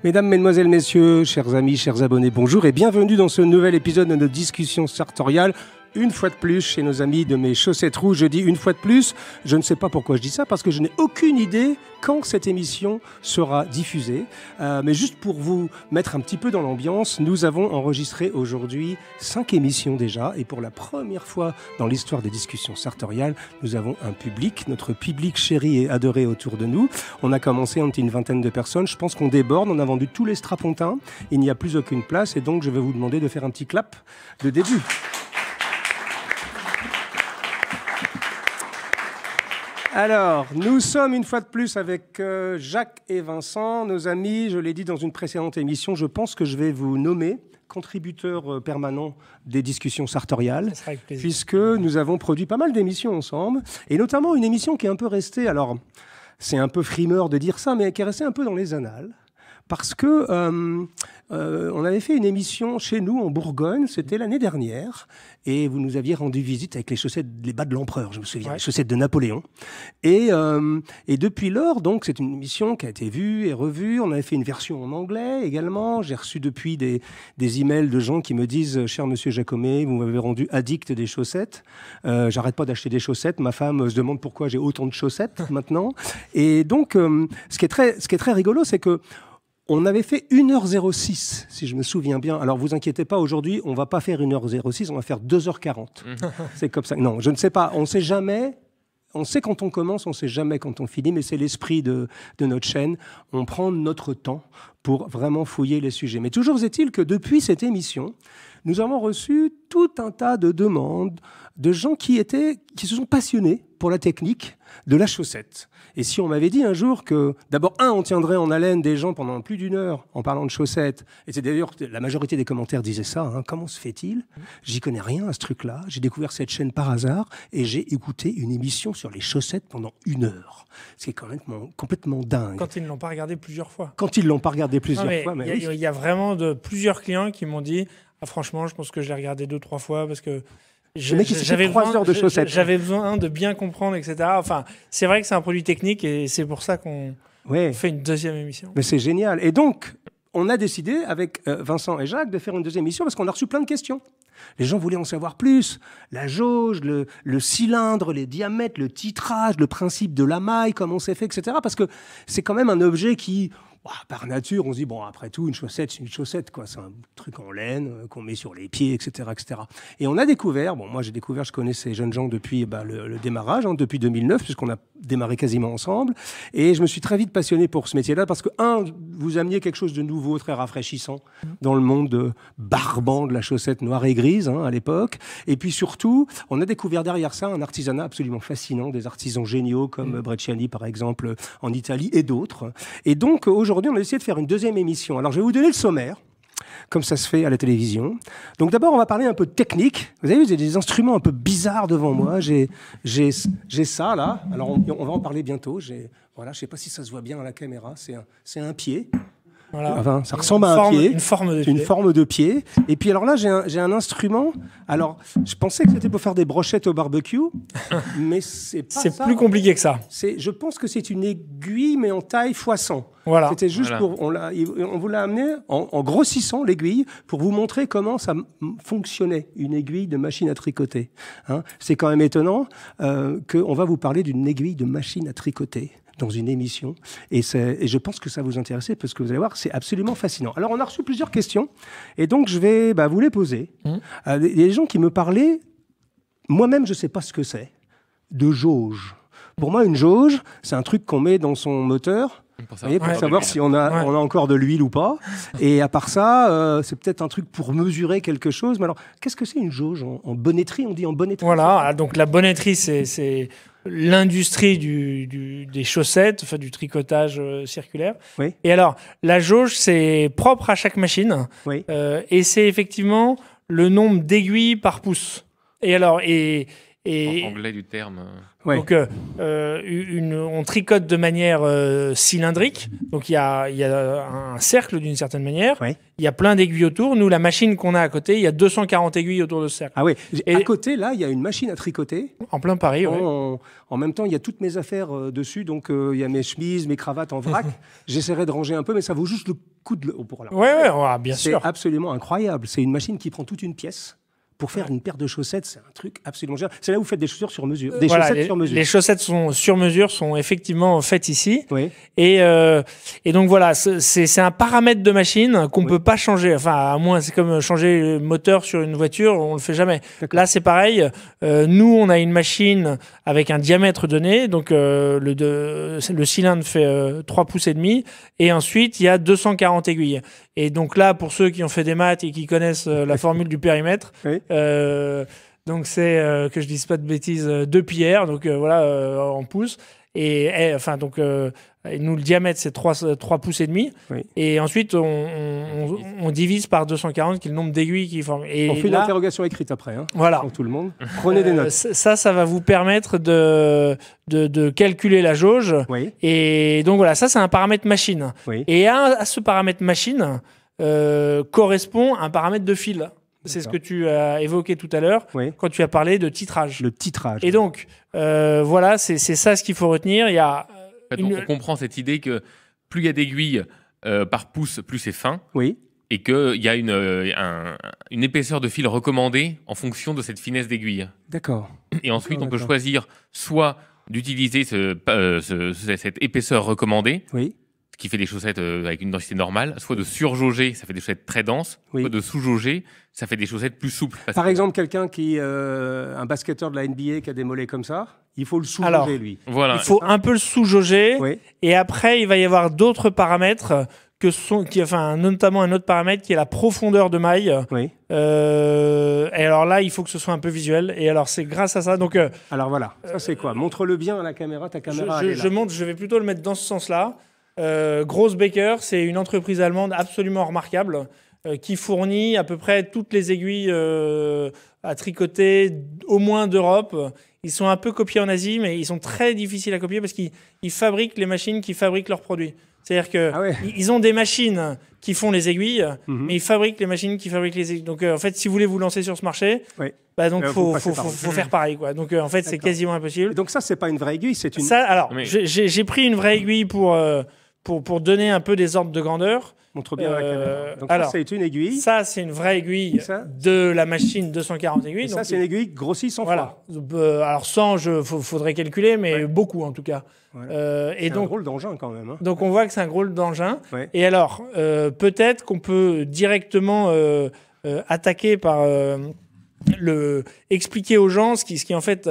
Mesdames, Mesdemoiselles, Messieurs, chers amis, chers abonnés, bonjour et bienvenue dans ce nouvel épisode de notre discussion sartoriale. Une fois de plus, chez nos amis de mes chaussettes rouges, je dis une fois de plus. Je ne sais pas pourquoi je dis ça, parce que je n'ai aucune idée quand cette émission sera diffusée. Mais juste pour vous mettre un petit peu dans l'ambiance, nous avons enregistré aujourd'hui 5 émissions déjà. Et pour la première fois dans l'histoire des discussions sartoriales, nous avons un public, notre public chéri et adoré autour de nous. On a commencé, on était une vingtaine de personnes. Je pense qu'on déborde, on a vendu tous les strapontins. Il n'y a plus aucune place et donc je vais vous demander de faire un petit clap de début. Alors, nous sommes une fois de plus avec Jacques et Vincent, nos amis. Je l'ai dit dans une précédente émission, je pense que je vais vous nommer contributeur permanent des discussions sartoriales, puisque nous avons produit pas mal d'émissions ensemble, et notamment une émission qui est un peu restée, alors c'est un peu frimeur de dire ça, mais qui est restée un peu dans les annales. Parce que on avait fait une émission chez nous en Bourgogne, c'était l'année dernière, et vous nous aviez rendu visite avec les chaussettes, les bas de l'empereur, je me souviens, les chaussettes de Napoléon. Et depuis lors, donc, c'est une émission qui a été vue et revue. On avait fait une version en anglais également. J'ai reçu depuis des emails de gens qui me disent « Cher monsieur Jacomet, vous m'avez rendu addict des chaussettes. J'arrête pas d'acheter des chaussettes. Ma femme se demande pourquoi j'ai autant de chaussettes maintenant. » Et donc, ce qui est très rigolo, c'est que on avait fait 1h06, si je me souviens bien. Alors, vous inquiétez pas, aujourd'hui, on va pas faire 1h06, on va faire 2h40. C'est comme ça. Non, je ne sais pas. On sait jamais. On sait quand on commence, on sait jamais quand on finit, mais c'est l'esprit de notre chaîne. On prend notre temps pour vraiment fouiller les sujets. Mais toujours est-il que depuis cette émission, nous avons reçu tout un tas de demandes de gens qui se sont passionnés pour la technique de la chaussette. Et si on m'avait dit un jour que, d'abord, on tiendrait en haleine des gens pendant plus d'une heure en parlant de chaussettes, et c'est d'ailleurs, la majorité des commentaires disaient ça, comment se fait-il? J'y connais rien à ce truc-là, j'ai découvert cette chaîne par hasard, et j'ai écouté une émission sur les chaussettes pendant 1 heure. C'est complètement dingue. Quand ils ne l'ont pas regardé plusieurs fois. Quand ils ne l'ont pas regardé plusieurs fois, mais il y a vraiment plusieurs clients qui m'ont dit « franchement, je pense que je l'ai regardé 2-3 fois parce que j'avais 3 heures de chaussettes. J'avais besoin de bien comprendre, etc. » Enfin, c'est vrai que c'est un produit technique et c'est pour ça qu'on fait une deuxième émission. Mais c'est génial. Et donc, on a décidé avec Vincent et Jacques de faire une deuxième émission parce qu'on a reçu plein de questions. Les gens voulaient en savoir plus. La jauge, le cylindre, les diamètres, le titrage, le principe de la maille, comment c'est fait, etc. Parce que c'est quand même un objet qui, par nature, on se dit, bon, après tout, une chaussette, c'est une chaussette, quoi. C'est un truc en laine qu'on met sur les pieds, etc., etc. Et on a découvert, moi j'ai découvert, je connais ces jeunes gens depuis le démarrage, depuis 2009, puisqu'on a démarré quasiment ensemble. Et je me suis très vite passionné pour ce métier-là, parce que, vous ameniez quelque chose de nouveau, très rafraîchissant, dans le monde barbant de la chaussette noire et grise, à l'époque. Et puis surtout, on a découvert derrière ça un artisanat absolument fascinant, des artisans géniaux, comme Brecciani, par exemple, en Italie, et d'autres. Et donc, aujourd'hui, on a décidé de faire une deuxième émission. Alors, je vais vous donner le sommaire, comme ça se fait à la télévision. Donc, d'abord, on va parler un peu de technique. Vous avez vu, j'ai des instruments un peu bizarres devant moi. J'ai ça, là. Alors, on va en parler bientôt. Voilà, je ne sais pas si ça se voit bien à la caméra. C'est un pied. Voilà. Enfin, ça ressemble à un pied. Une forme de pied. Une forme de pied. Et puis alors là, j'ai un instrument. Alors, je pensais que c'était pour faire des brochettes au barbecue, mais c'est pas ça. C'est plus compliqué que ça. Je pense que c'est une aiguille, mais en taille x100. Voilà. C'était juste pour... On vous l'a amené en grossissant l'aiguille pour vous montrer comment ça fonctionnait, une aiguille de machine à tricoter. C'est quand même étonnant qu'on va vous parler d'une aiguille de machine à tricoter dans une émission. Et je pense que ça vous intéresse parce que vous allez voir, c'est absolument fascinant. Alors, on a reçu plusieurs questions et donc je vais vous les poser. Il y a des gens qui me parlaient, moi-même, je ne sais pas ce que c'est, de jauge. Pour moi, une jauge, c'est un truc qu'on met dans son moteur pour savoir si on a encore de l'huile ou pas. Et à part ça, c'est peut-être un truc pour mesurer quelque chose. Mais alors, qu'est-ce que c'est une jauge en bonnetterie? On dit en bonnetterie. Voilà, donc la bonnetterie, c'est l'industrie des chaussettes, enfin du tricotage circulaire. Oui. Et alors, la jauge, c'est propre à chaque machine. Oui. Et c'est effectivement le nombre d'aiguilles par pouce. Et alors, et Et En anglais du terme. Ouais. donc, on tricote de manière cylindrique. Donc, il y a un cercle d'une certaine manière. Ouais. Il y a plein d'aiguilles autour. Nous, la machine qu'on a à côté, il y a 240 aiguilles autour de ce cercle. Ah oui. Et- À côté, là, il y a une machine à tricoter. En plein Paris, ouais. En même temps, il y a toutes mes affaires dessus. Donc, il y a mes chemises, mes cravates en vrac. J'essaierai de ranger un peu, mais ça vaut juste le coup de... pour là. Ouais, bien C'est sûr. absolument incroyable. C'est une machine qui prend toute une pièce. Pour faire une paire de chaussettes, c'est un truc absolument génial. C'est là où vous faites des chaussures sur mesure. Des Voilà, chaussettes sur mesure. les chaussettes sont sur mesure, sont effectivement faites ici. Oui. Et donc voilà, c'est un paramètre de machine qu'on ne peut pas changer. Enfin, à moins, c'est comme changer le moteur sur une voiture, on ne le fait jamais. Là, c'est pareil. Nous, on a une machine avec un diamètre donné. Donc, le cylindre fait 3 pouces et demi. Et ensuite, il y a 240 aiguilles. Et donc là, pour ceux qui ont fait des maths et qui connaissent la formule du périmètre, Oui. donc c'est, que je dise pas de bêtises, 2 pi/r, donc en pouces. Et nous, le diamètre, c'est 3 pouces et demi. Oui. Et ensuite, on divise par 240, qui est le nombre d'aiguilles qui forment. Et On fait une là, interrogation écrite après, hein, voilà. pour tout le monde. Prenez des notes. Ça va vous permettre de calculer la jauge. Oui. Et donc voilà, ça, c'est un paramètre machine. Oui. Et à ce paramètre machine correspond un paramètre de fil. C'est ce que tu as évoqué tout à l'heure Oui. quand tu as parlé de titrage. Le titrage. Et donc, voilà, c'est ça ce qu'il faut retenir. Il y a En fait, on comprend cette idée que plus il y a d'aiguilles par pouce, plus c'est fin. Oui. Et qu'il y a une épaisseur de fil recommandée en fonction de cette finesse d'aiguille. D'accord. Et ensuite, on peut D'accord. choisir soit d'utiliser cette épaisseur recommandée, Oui. ce qui fait des chaussettes avec une densité normale, soit de surjauger, ça fait des chaussettes très denses, Oui. soit de sous-jauger, ça fait des chaussettes plus souples. Parce Par que- exemple, quelqu'un un basketteur de la NBA qui a des mollets comme ça, il faut le Alors, sous-jauger, lui. Voilà. Il faut un peu le sous-jauger. Oui. Et après, il va y avoir d'autres paramètres notamment un autre paramètre qui est la profondeur de maille. Oui. Et alors là, il faut que ce soit un peu visuel. Et alors, c'est grâce à ça. Donc, Alors voilà, ça c'est quoi? Montre-le bien à la caméra, ta caméra. elle est là. je vais plutôt le mettre dans ce sens-là. Gross Baker, c'est une entreprise allemande absolument remarquable qui fournit à peu près toutes les aiguilles à tricoter, au moins d'Europe. Ils sont un peu copiés en Asie, mais ils sont très difficiles à copier parce qu'ils fabriquent les machines qui fabriquent leurs produits. C'est-à-dire que Ah ouais. ils ont des machines qui font les aiguilles, Mhm. mais ils fabriquent les machines qui fabriquent les aiguilles. Donc en fait, si vous voulez vous lancer sur ce marché, Oui. donc Vous faut passez par là. faire pareil, quoi. Donc en fait, c'est D'accord. quasiment impossible. Et donc ça, c'est pas une vraie aiguille, c'est une... Ça, alors, Oui. j'ai pris une vraie aiguille pour donner un peu des ordres de grandeur. Montre bien à la caméra. Donc alors, ça, c'est une aiguille. Ça, c'est une vraie aiguille Ça de la machine 240 aiguilles. Et ça, donc, c'est une aiguille grossie sans voilà. froid. Alors 100, faudrait calculer, mais beaucoup en tout cas. Ouais. Et C'est un donc, drôle d'engin quand même. Hein. donc on voit que c'est un gros d'engin. Ouais. Et alors, peut-être qu'on peut directement attaquer par expliquer aux gens ce qui est en fait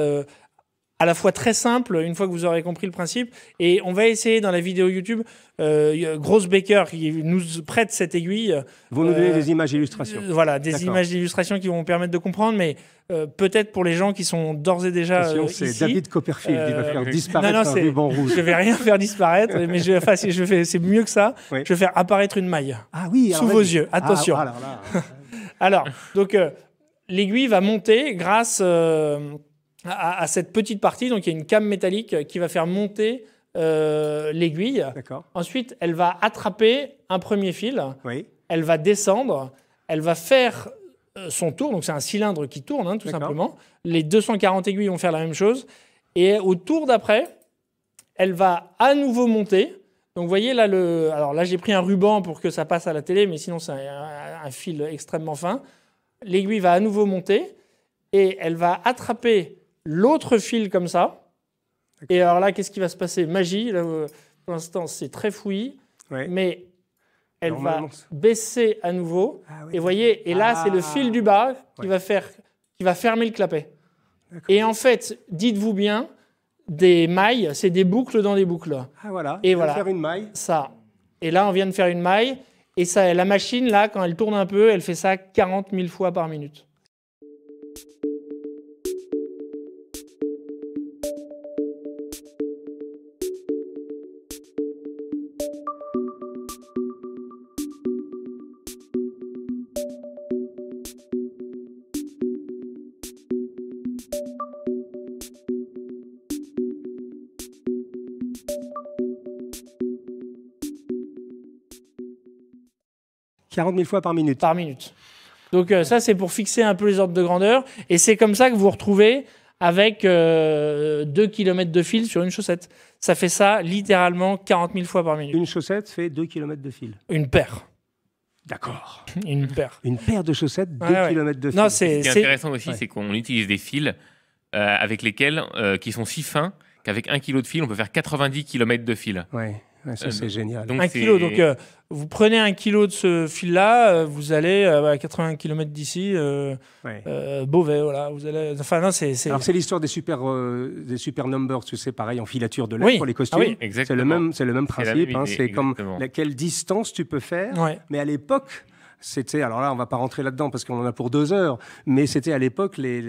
à la fois très simple, une fois que vous aurez compris le principe. Et on va essayer dans la vidéo YouTube, Gross Baker qui nous prête cette aiguille. Vous nous donnez des images illustrations. Voilà, des D'accord. images d'illustration qui vont permettre de comprendre, mais peut-être pour les gens qui sont d'ores et déjà Attention, c'est ici. David Copperfield qui va faire disparaître non, un c'est- ruban rouge. Je vais rien faire disparaître, mais c'est mieux que ça. Oui. Je vais faire apparaître une maille. Ah oui, Sous alors vos vas-y. yeux, attention. Ah, alors là, Alors, donc, l'aiguille va monter grâce à cette petite partie. Donc, il y a une came métallique qui va faire monter l'aiguille. d'accord. Ensuite, elle va attraper un premier fil. Oui, Elle va descendre. Elle va faire son tour. Donc, c'est un cylindre qui tourne, hein, tout D'accord. simplement. Les 240 aiguilles vont faire la même chose. Et au tour d'après, elle va à nouveau monter. Donc, vous voyez, là, alors là, j'ai pris un ruban pour que ça passe à la télé, mais sinon, c'est un fil extrêmement fin. L'aiguille va à nouveau monter et elle va attraper l'autre fil comme ça. Et alors là, qu'est-ce qui va se passer? Magie. Là, pour l'instant, c'est très fouillis, oui. mais elle va Normalement, baisser à nouveau. Ah oui. Et vous voyez, et là, c'est le fil du bas qui Ouais. va fermer le clapet. D'accord. Et en fait, dites-vous bien, des mailles, c'est des boucles dans des boucles. Ah voilà, Et il va voilà. faire une maille. Ça. Et là, on vient de faire une maille. Et ça, la machine, là, quand elle tourne un peu, elle fait ça 40 000 fois par minute. 40 000 fois par minute. Par minute. Donc ça, c'est pour fixer un peu les ordres de grandeur. Et c'est comme ça que vous vous retrouvez avec 2 km de fil sur une chaussette. Ça fait ça littéralement 40 000 fois par minute. Une chaussette fait 2 km de fil. Une paire. D'accord. Une paire. Une paire de chaussettes, 2 Ouais. km de fil. Non, Ce qui est intéressant aussi, ouais. c'est qu'on utilise des fils avec lesquels, qui sont si fins qu'avec 1 kg de fil, on peut faire 90 km de fil. Ouais, ça c'est génial. Donc 1 kilo. Donc vous prenez 1 kilo de ce fil-là, vous allez à 80 km d'ici, Ouais. Beauvais, voilà. Vous allez. Enfin non, c'est. Alors c'est l'histoire des super numbers, tu sais, pareil en filature de laine pour les costumes. Ah oui, exactement. C'est le même principe. même idée, C'est comme exactement. quelle distance tu peux faire. Ouais. Mais à l'époque, c'était, alors là, on va pas rentrer là-dedans parce qu'on en a pour 2 heures, mais c'était à l'époque, les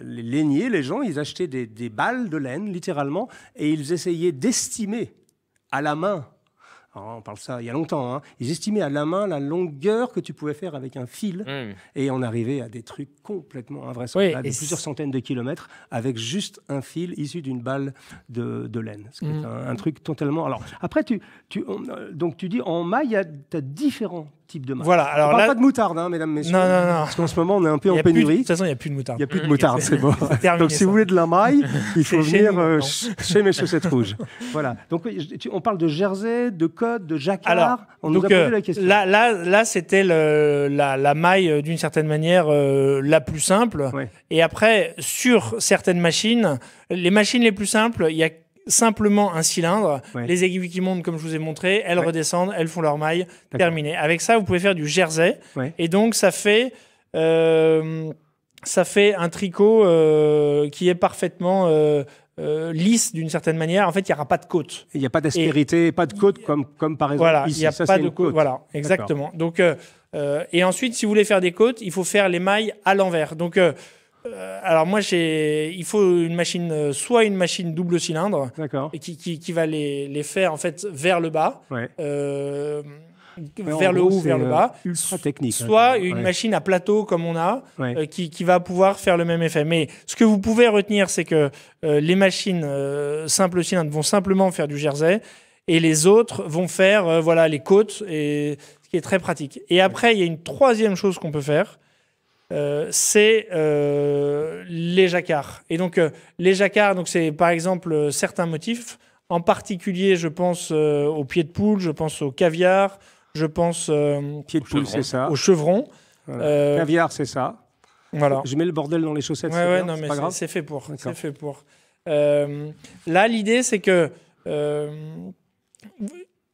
lainiers, les gens, ils achetaient des balles de laine, littéralement, et ils essayaient d'estimer à la main. Alors, on parle ça il y a longtemps. Hein. Ils estimaient à la main la longueur que tu pouvais faire avec un fil, et on arrivait à des trucs complètement invraisemblables, de plusieurs centaines de kilomètres, avec juste un fil issu d'une balle de laine. C'est un truc totalement. Alors après, donc tu dis en maille, tu as différents types de mailles. Voilà. Alors on parle là, pas de moutarde, hein, mesdames, messieurs. Non. Parce qu'en ce moment, on est un peu en De pénurie. toute façon, il n'y a plus de moutarde. Il n'y a plus de moutarde, c'est bon. terminé, Donc, si ça. vous voulez de la maille, il faut C'est chez venir nous, maintenant. chez mes chaussettes rouges. Voilà. Donc, on parle de jersey, de code, de jacquard. Alors, on nous a posé la question. Là, c'était la maille d'une certaine manière la plus simple. Ouais. Et après, sur certaines machines, les machines les plus simples, il y a simplement un cylindre, Ouais. les aiguilles qui montent comme je vous ai montré, elles Ouais. redescendent, elles font leur maille, D'accord. terminé. Avec ça, vous pouvez faire du jersey. Ouais. Et donc, ça fait un tricot qui est parfaitement lisse d'une certaine manière. En fait, il n'y aura pas de côte. Il n'y a pas d'aspérité, pas de côte comme par exemple Voilà, ici. il n'y a Ça, pas c'est de une côte. Voilà, exactement. Donc, et ensuite, si vous voulez faire des côtes, il faut faire les mailles à l'envers. Donc, alors moi, il faut une machine, soit une machine double cylindre, D'accord. et qui va les faire en fait vers le bas, Ouais. Mais en vers le gros, haut, vers c'est, le bas. ultra technique. Soit hein. une Ouais. machine à plateau comme on a, Ouais. qui va pouvoir faire le même effet. Mais ce que vous pouvez retenir, c'est que les machines simple cylindre vont simplement faire du jersey et les autres vont faire voilà, les côtes, et, ce qui est très pratique. Et après, il y a une troisième chose qu'on peut faire, c'est les jacquards. Et donc, les jacquards, donc, c'est par exemple certains motifs. En particulier, je pense au pied de poule, je pense au caviar, je pense Pied de poule, chevron. c'est ça. au chevron. Voilà. Caviar, c'est ça. Voilà. Je mets le bordel dans les chaussettes. Ouais, c'est ouais, bien, non, c'est mais pas grave. c'est fait pour. D'accord. C'est fait pour. Là, l'idée, c'est que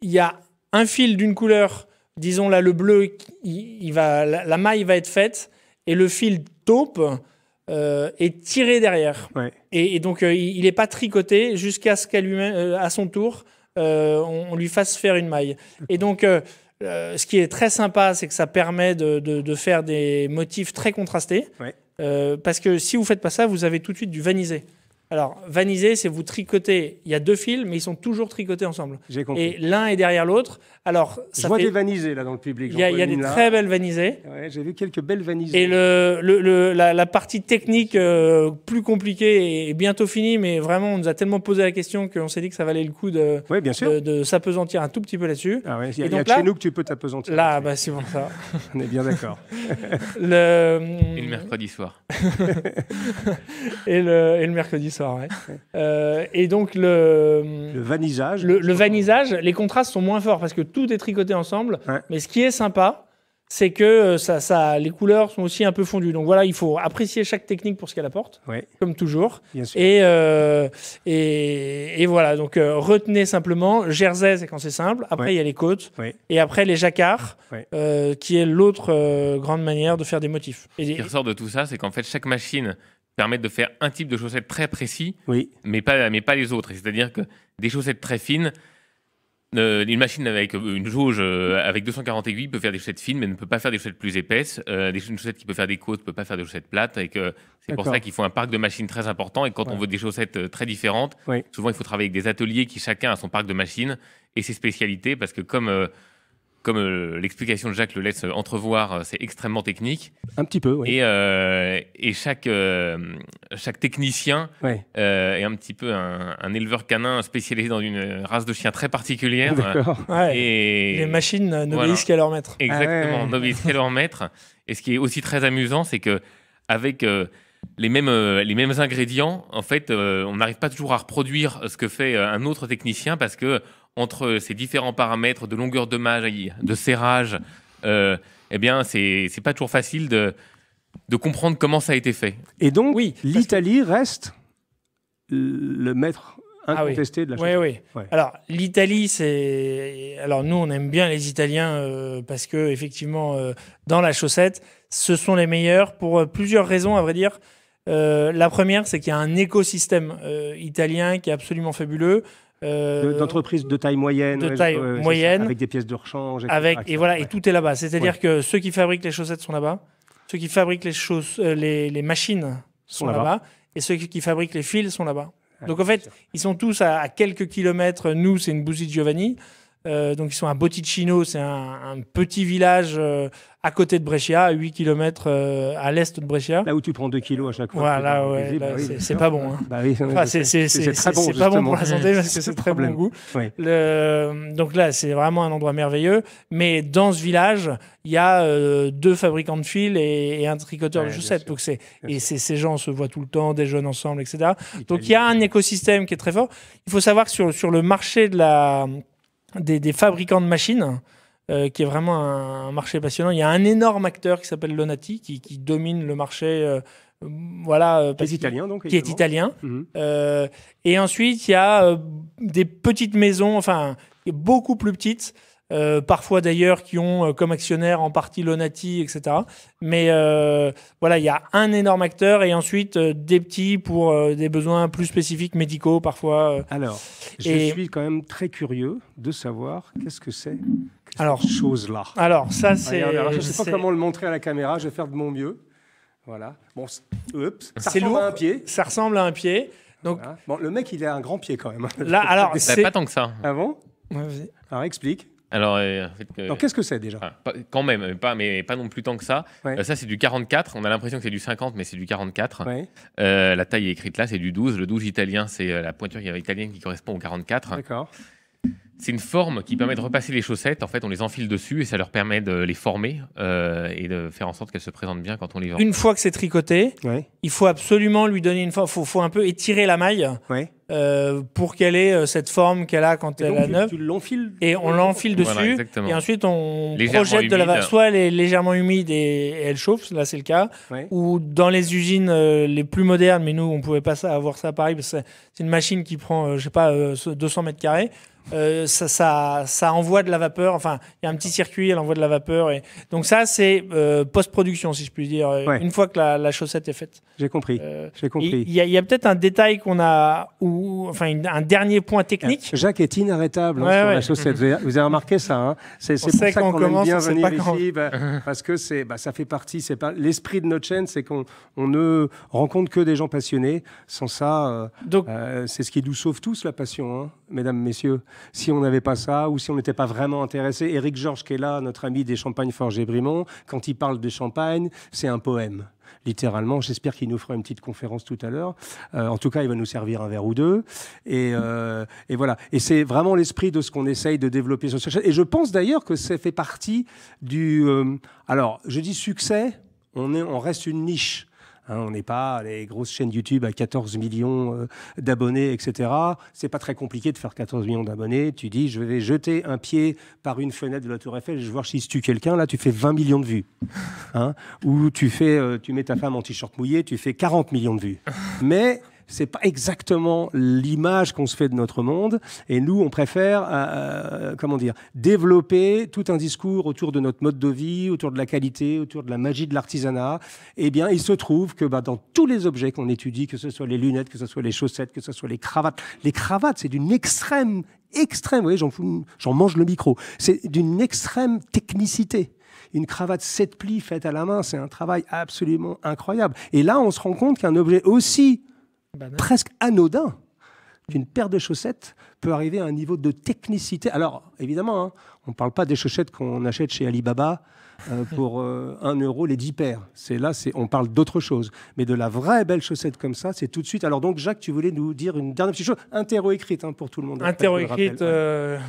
il y a un fil d'une couleur, disons là le bleu, la maille va être faite et le fil taupe est tiré derrière. Ouais. Et donc il n'est pas tricoté jusqu'à ce qu'à lui-même, à son tour, on lui fasse faire une maille. Et donc ce qui est très sympa, c'est que ça permet de faire des motifs très contrastés. Ouais. Parce que si vous faites pas ça, vous avez tout de suite du vanisé. Alors, vanisé, c'est vous tricotez. Il y a 2 fils, mais ils sont toujours tricotés ensemble. J'ai compris. Et l'un est derrière l'autre. Alors, Je ça vois fait. des vanisés là dans le public. Il y a des très belles vanisées. Ouais, j'ai vu quelques belles vanisées. Et la partie technique plus compliquée est bientôt finie, mais vraiment, on nous a tellement posé la question qu'on s'est dit que ça valait le coup de Oui, bien sûr. s'apesantir un tout petit peu là-dessus. Ah ouais, il y a, Et il y a donc que là- chez nous que tu peux t'apesantir. Là, bah, c'est pour ça. On est bien d'accord. Et le mercredi soir. Et le mercredi soir, ouais. Et donc, le vanisage. vanisage, les contrastes sont moins forts parce que tout est tricoté ensemble. Ouais. Mais ce qui est sympa, c'est que les couleurs sont aussi un peu fondues. Donc voilà, il faut apprécier chaque technique pour ce qu'elle apporte, Oui, comme toujours. bien sûr. Et voilà, donc retenez simplement, jersey, c'est quand c'est simple. Après, Ouais. il y a les côtes. Oui. Et après, les jacquards, Ouais. qui est l'autre grande manière de faire des motifs. Ce qui ressort de tout ça, c'est qu'en fait, chaque machine permet de faire un type de chaussettes très précis, Oui, mais pas les autres. C'est-à-dire que des chaussettes très fines, une machine avec une jauge avec 240 aiguilles peut faire des chaussettes fines, mais ne peut pas faire des chaussettes plus épaisses. Une chaussette qui peut faire des côtes ne peut pas faire des chaussettes plates. Et que c'est pour D'accord. ça qu'il faut un parc de machines très important. Et quand on veut des chaussettes très différentes, Oui. souvent il faut travailler avec des ateliers qui chacun a son parc de machines et ses spécialités, parce que comme comme l'explication de Jacques le laisse entrevoir, c'est extrêmement technique. Un petit peu, oui. Et chaque technicien est un petit peu un éleveur canin spécialisé dans une race de chiens très particulière. D'accord. Ouais. Et Les machines n'obéissent qu'à leur maître. Exactement, n'obéissent qu'à leur maître. Et ce qui est aussi très amusant, c'est que avec les mêmes ingrédients, en fait, on n'arrive pas toujours à reproduire ce que fait un autre technicien parce que entre ces différents paramètres de longueur de maille, de serrage, eh bien, c'est pas toujours facile de comprendre comment ça a été fait. Et donc, l'Italie reste le maître incontesté de la chose. Oui. Alors, l'Italie, c'est... Alors, nous, on aime bien les Italiens parce que, effectivement, dans la chaussette, ce sont les meilleurs pour plusieurs raisons, à vrai dire. La première, c'est qu'il y a un écosystème italien qui est absolument fabuleux. D'entreprises de taille moyenne. Moyenne. Avec des pièces de rechange. Et tout est là-bas. C'est-à-dire que ceux qui fabriquent les chaussettes sont là-bas. Ceux qui fabriquent les machines sont là-bas. Et ceux qui fabriquent les fils sont là-bas. Donc en fait, ils sont tous à quelques kilomètres. Nous, c'est une Busi Giovanni. Donc ils sont à Botticino, c'est un petit village à côté de Brescia, à 8 km à l'est de Brescia. Là où tu prends 2 kilos à chaque fois. Voilà, c'est pas bon. Hein. C'est très bon, pas bon pour la santé parce que c'est très bon goût. Oui. Donc là, c'est vraiment un endroit merveilleux. Mais dans ce village, il y a 2 fabricants de fils et un tricoteur de chaussettes. Donc ces gens se voient tout le temps, déjeunent ensemble, etc. Donc il y a un écosystème qui est très fort. Il faut savoir que sur le marché des fabricants de machines, qui est vraiment un marché passionnant. Il y a un énorme acteur qui s'appelle Lonati, qui domine le marché. Qui est italien, donc. Qui est italien. Et ensuite, il y a des petites maisons, beaucoup plus petites, parfois d'ailleurs qui ont comme actionnaire en partie Lonati, etc. Mais il y a un énorme acteur et ensuite des petits pour des besoins plus spécifiques médicaux parfois. Alors, je suis quand même très curieux de savoir qu'est-ce que c'est cette chose-là. Alors, ça c'est... Je ne sais pas comment le montrer à la caméra, je vais faire de mon mieux. Voilà. Bon, ça ressemble lourd, à un pied. Ça ressemble à un pied. Donc, voilà. Bon, le mec, il a un grand pied quand même. Là, alors, c'est pas tant que ça. Ah bon ? Ouais, vas-y. Alors, explique. Alors, qu'est-ce que c'est déjà ? Quand même, mais pas non plus tant que ça. Ouais. Ça, c'est du 44. On a l'impression que c'est du 50, mais c'est du 44. Ouais. La taille est écrite là, c'est du 12. Le 12 italien, c'est la pointure italienne qui correspond au 44. D'accord. C'est une forme qui permet de repasser les chaussettes. En fait, on les enfile dessus et ça leur permet de les former et de faire en sorte qu'elles se présentent bien quand on les vend. Une fois que c'est tricoté, il faut absolument lui donner une forme. Il faut un peu étirer la maille pour qu'elle ait cette forme qu'elle a quand elle est neuve. Tu l'enfiles. Et on l'enfile dessus. Voilà, et ensuite, on légèrement projette de la humide. vapeur. Soit elle est légèrement humide et elle chauffe, là c'est le cas. Ou dans les usines les plus modernes, mais nous, on ne pouvait pas avoir ça à Paris parce que c'est une machine qui prend, 200 mètres carrés. Ça envoie de la vapeur. Enfin, il y a un petit circuit, elle envoie de la vapeur. Et... Donc ça, c'est post-production, si je puis dire, une fois que la chaussette est faite. J'ai compris. Il y a peut-être un détail qu'on a, un dernier point technique. Jacques est inarrêtable sur la chaussette. Vous avez remarqué ça, hein. C'est pour ça qu'on aime bien venir ici, parce que ça fait partie. C'est pas l'esprit de notre chaîne, c'est qu'on ne rencontre que des gens passionnés. Sans ça, c'est ce qui nous sauve tous la passion, hein, mesdames, messieurs. Si on n'avait pas ça, ou si on n'était pas vraiment intéressé, Éric Georges, qui est là, notre ami des Champagnes Forges et Brimont, quand il parle de champagne, c'est un poème. Littéralement, j'espère qu'il nous fera une petite conférence tout à l'heure. En tout cas, il va nous servir un verre ou deux. Et voilà. Et c'est vraiment l'esprit de ce qu'on essaye de développer sur cette chaîne. Et je pense d'ailleurs que ça fait partie du... alors, je dis succès, on reste une niche. On n'est pas les grosses chaînes YouTube à 14 millions d'abonnés, etc. C'est pas très compliqué de faire 14 millions d'abonnés. Tu dis, je vais jeter un pied par une fenêtre de la Tour Eiffel, je vais voir si je tue quelqu'un. Là, tu fais 20 millions de vues. Ou tu mets ta femme en t-shirt mouillé, tu fais 40 millions de vues. Mais c'est pas exactement l'image qu'on se fait de notre monde. Et nous, on préfère, développer tout un discours autour de notre mode de vie, autour de la qualité, autour de la magie de l'artisanat. Eh bien, il se trouve que dans tous les objets qu'on étudie, que ce soit les lunettes, que ce soit les chaussettes, que ce soit les cravates, c'est d'une extrême, vous voyez, j'en mange le micro. C'est d'une extrême technicité. Une cravate 7 plis faite à la main, c'est un travail absolument incroyable. Et là, on se rend compte qu'un objet aussi presque anodin, qu'une paire de chaussettes peut arriver à un niveau de technicité. Alors, évidemment, hein, on ne parle pas des chaussettes qu'on achète chez Alibaba pour 1 euro les 10 paires. On parle d'autre chose. Mais de la vraie belle chaussette comme ça, c'est tout de suite. Alors donc, Jacques, tu voulais nous dire une dernière petite chose. Interro-écrite hein, pour tout le monde. Interro-écrite.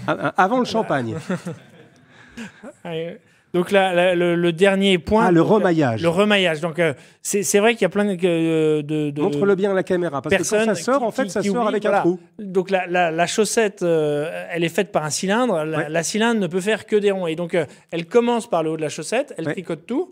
Avant le champagne. Donc le dernier point. Le remaillage. Le remaillage. Donc c'est vrai qu'il y a plein de montre-le bien à la caméra parce que quand ça sort, en fait, ça sort avec un trou. Donc la chaussette, elle est faite par un cylindre. La cylindre ne peut faire que des ronds. Et donc elle commence par le haut de la chaussette, elle tricote tout.